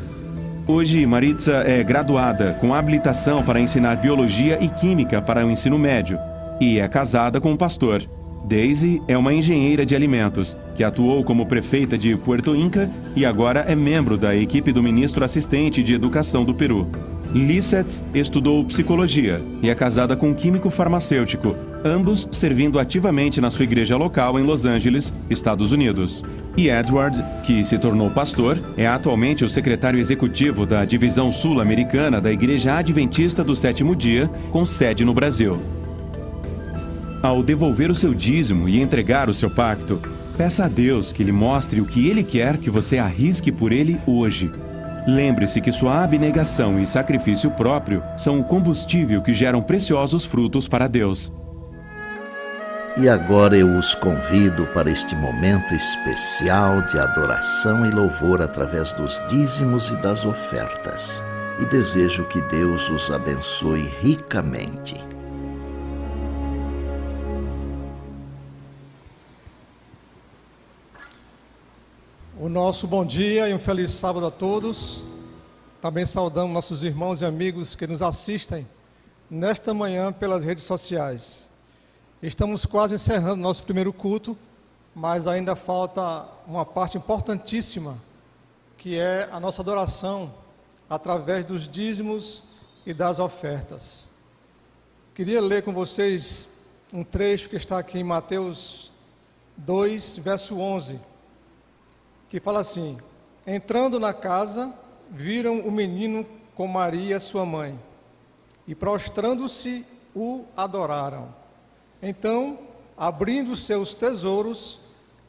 Hoje, Maritza é graduada com habilitação para ensinar biologia e química para o ensino médio e é casada com um pastor. Daisy é uma engenheira de alimentos, que atuou como prefeita de Puerto Inca e agora é membro da equipe do ministro assistente de educação do Peru. Lisette estudou psicologia e é casada com um químico farmacêutico, ambos servindo ativamente na sua igreja local em Los Angeles, Estados Unidos. E Edward, que se tornou pastor, é atualmente o secretário executivo da Divisão Sul-Americana da Igreja Adventista do Sétimo Dia, com sede no Brasil. Ao devolver o seu dízimo e entregar o seu pacto, peça a Deus que lhe mostre o que Ele quer que você arrisque por Ele hoje. Lembre-se que sua abnegação e sacrifício próprio são o combustível que geram preciosos frutos para Deus. E agora eu os convido para este momento especial de adoração e louvor através dos dízimos e das ofertas. E desejo que Deus os abençoe ricamente. O nosso bom dia e um feliz sábado a todos. Também saudamos nossos irmãos e amigos que nos assistem nesta manhã pelas redes sociais. Estamos quase encerrando nosso primeiro culto, mas ainda falta uma parte importantíssima, que é a nossa adoração através dos dízimos e das ofertas. Queria ler com vocês um trecho que está aqui em Mateus 2, verso 11, que fala assim: entrando na casa, viram o menino com Maria, sua mãe, e prostrando-se, o adoraram. Então, abrindo seus tesouros,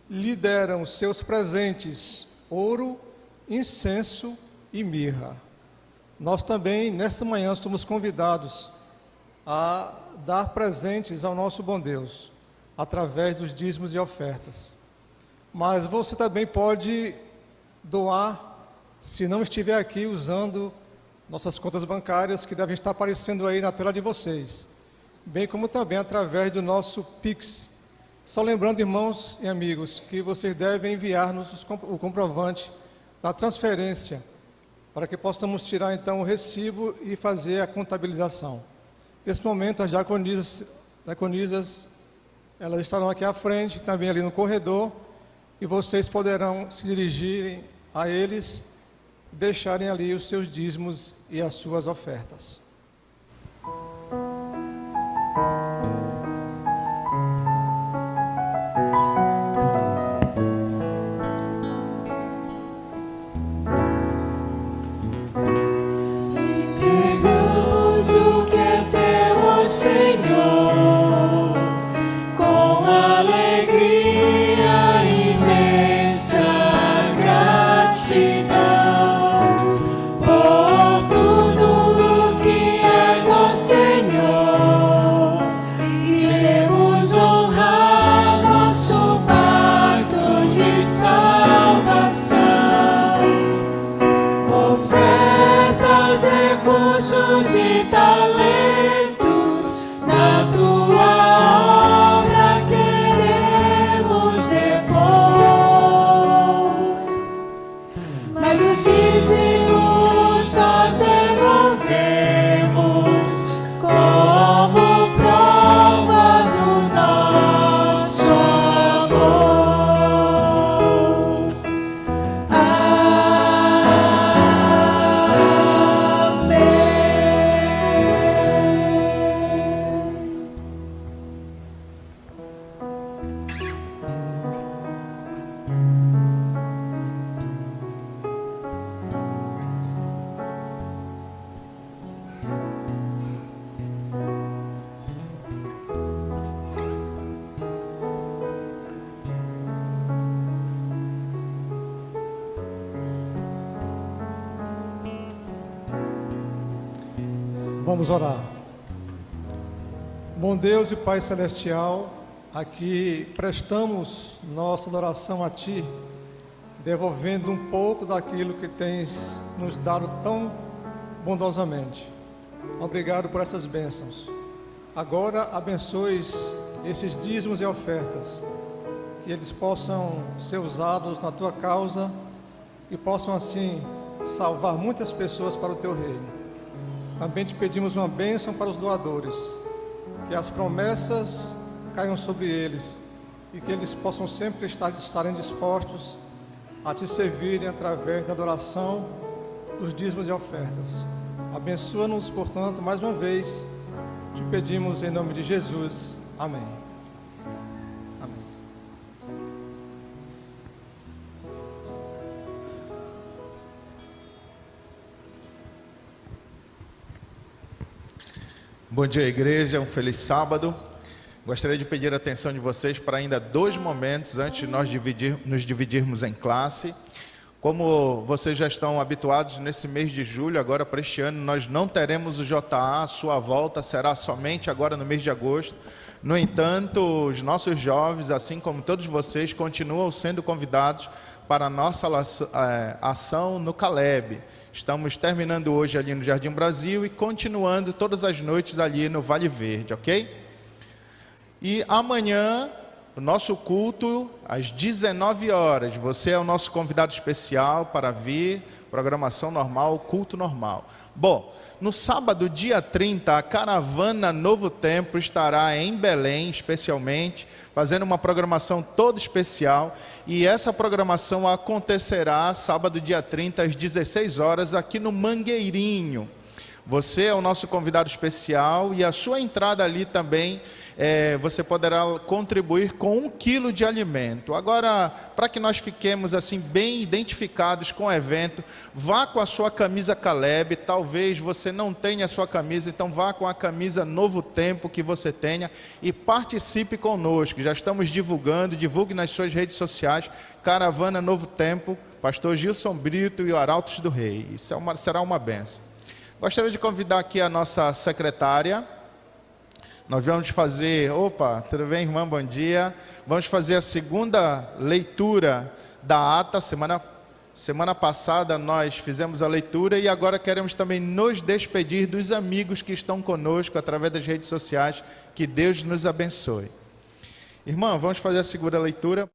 lhe deram seus presentes, ouro, incenso e mirra. Nós também, nesta manhã, somos convidados a dar presentes ao nosso bom Deus, através dos dízimos e ofertas. Mas você também pode doar, se não estiver aqui, usando nossas contas bancárias, que devem estar aparecendo aí na tela de vocês, bem como também através do nosso Pix. Só lembrando, irmãos e amigos, que vocês devem enviar-nos o comprovante da transferência, para que possamos tirar então o recibo e fazer a contabilização. Nesse momento, as diaconisas, elas estarão aqui à frente, também ali no corredor, e vocês poderão se dirigirem a eles, deixarem ali os seus dízimos e as suas ofertas. Entregamos o que é teu ao Senhor, com alegria. Por tudo o que és, ó Senhor, iremos honrar nosso pacto de salvação. Ofertas, recursos e talentos na tua obra queremos depor. Vamos orar. Bom Deus e Pai Celestial, aqui prestamos nossa adoração a Ti, devolvendo um pouco daquilo que Tens nos dado tão bondosamente. Obrigado por essas bênçãos. Agora abençoes esses dízimos e ofertas, que eles possam ser usados na Tua causa e possam assim salvar muitas pessoas para o Teu reino. Também te pedimos uma bênção para os doadores, que as promessas caiam sobre eles e que eles possam sempre estarem dispostos a te servirem através da adoração dos dízimos e ofertas. Abençoa-nos, portanto, mais uma vez, te pedimos em nome de Jesus. Amém. Amém. Bom dia, igreja, um feliz sábado. Gostaria de pedir a atenção de vocês para ainda 2 momentos antes de nós nos dividirmos em classe. Como vocês já estão habituados, nesse mês de julho, agora para este ano, nós não teremos o JA, a sua volta será somente agora no mês de agosto. No entanto, os nossos jovens, assim como todos vocês, continuam sendo convidados para a nossa ação no Caleb. Estamos terminando hoje ali no Jardim Brasil e continuando todas as noites ali no Vale Verde, ok? E amanhã, o nosso culto, às 19 horas. Você é o nosso convidado especial para vir, programação normal, culto normal. Bom, no sábado, dia 30, a Caravana Novo Tempo estará em Belém, especialmente, fazendo uma programação toda especial. E essa programação acontecerá sábado, dia 30, às 16 horas, aqui no Mangueirinho. Você é o nosso convidado especial e a sua entrada ali também, você poderá contribuir com 1 quilo de alimento. Agora, para que nós fiquemos assim bem identificados com o evento, vá com a sua camisa Caleb. Talvez você não tenha a sua camisa, então vá com a camisa Novo Tempo que você tenha e participe conosco. Já estamos divulgando, divulgue nas suas redes sociais, Caravana Novo Tempo, Pastor Gilson Brito e o Arautos do Rei. Isso será uma bênção. Gostaria de convidar aqui a nossa secretária. Nós vamos fazer... Opa, tudo bem, irmã? Bom dia. Vamos fazer a segunda leitura da ata. Semana passada nós fizemos a leitura e agora queremos também nos despedir dos amigos que estão conosco através das redes sociais. Que Deus nos abençoe. Irmã, vamos fazer a segunda leitura.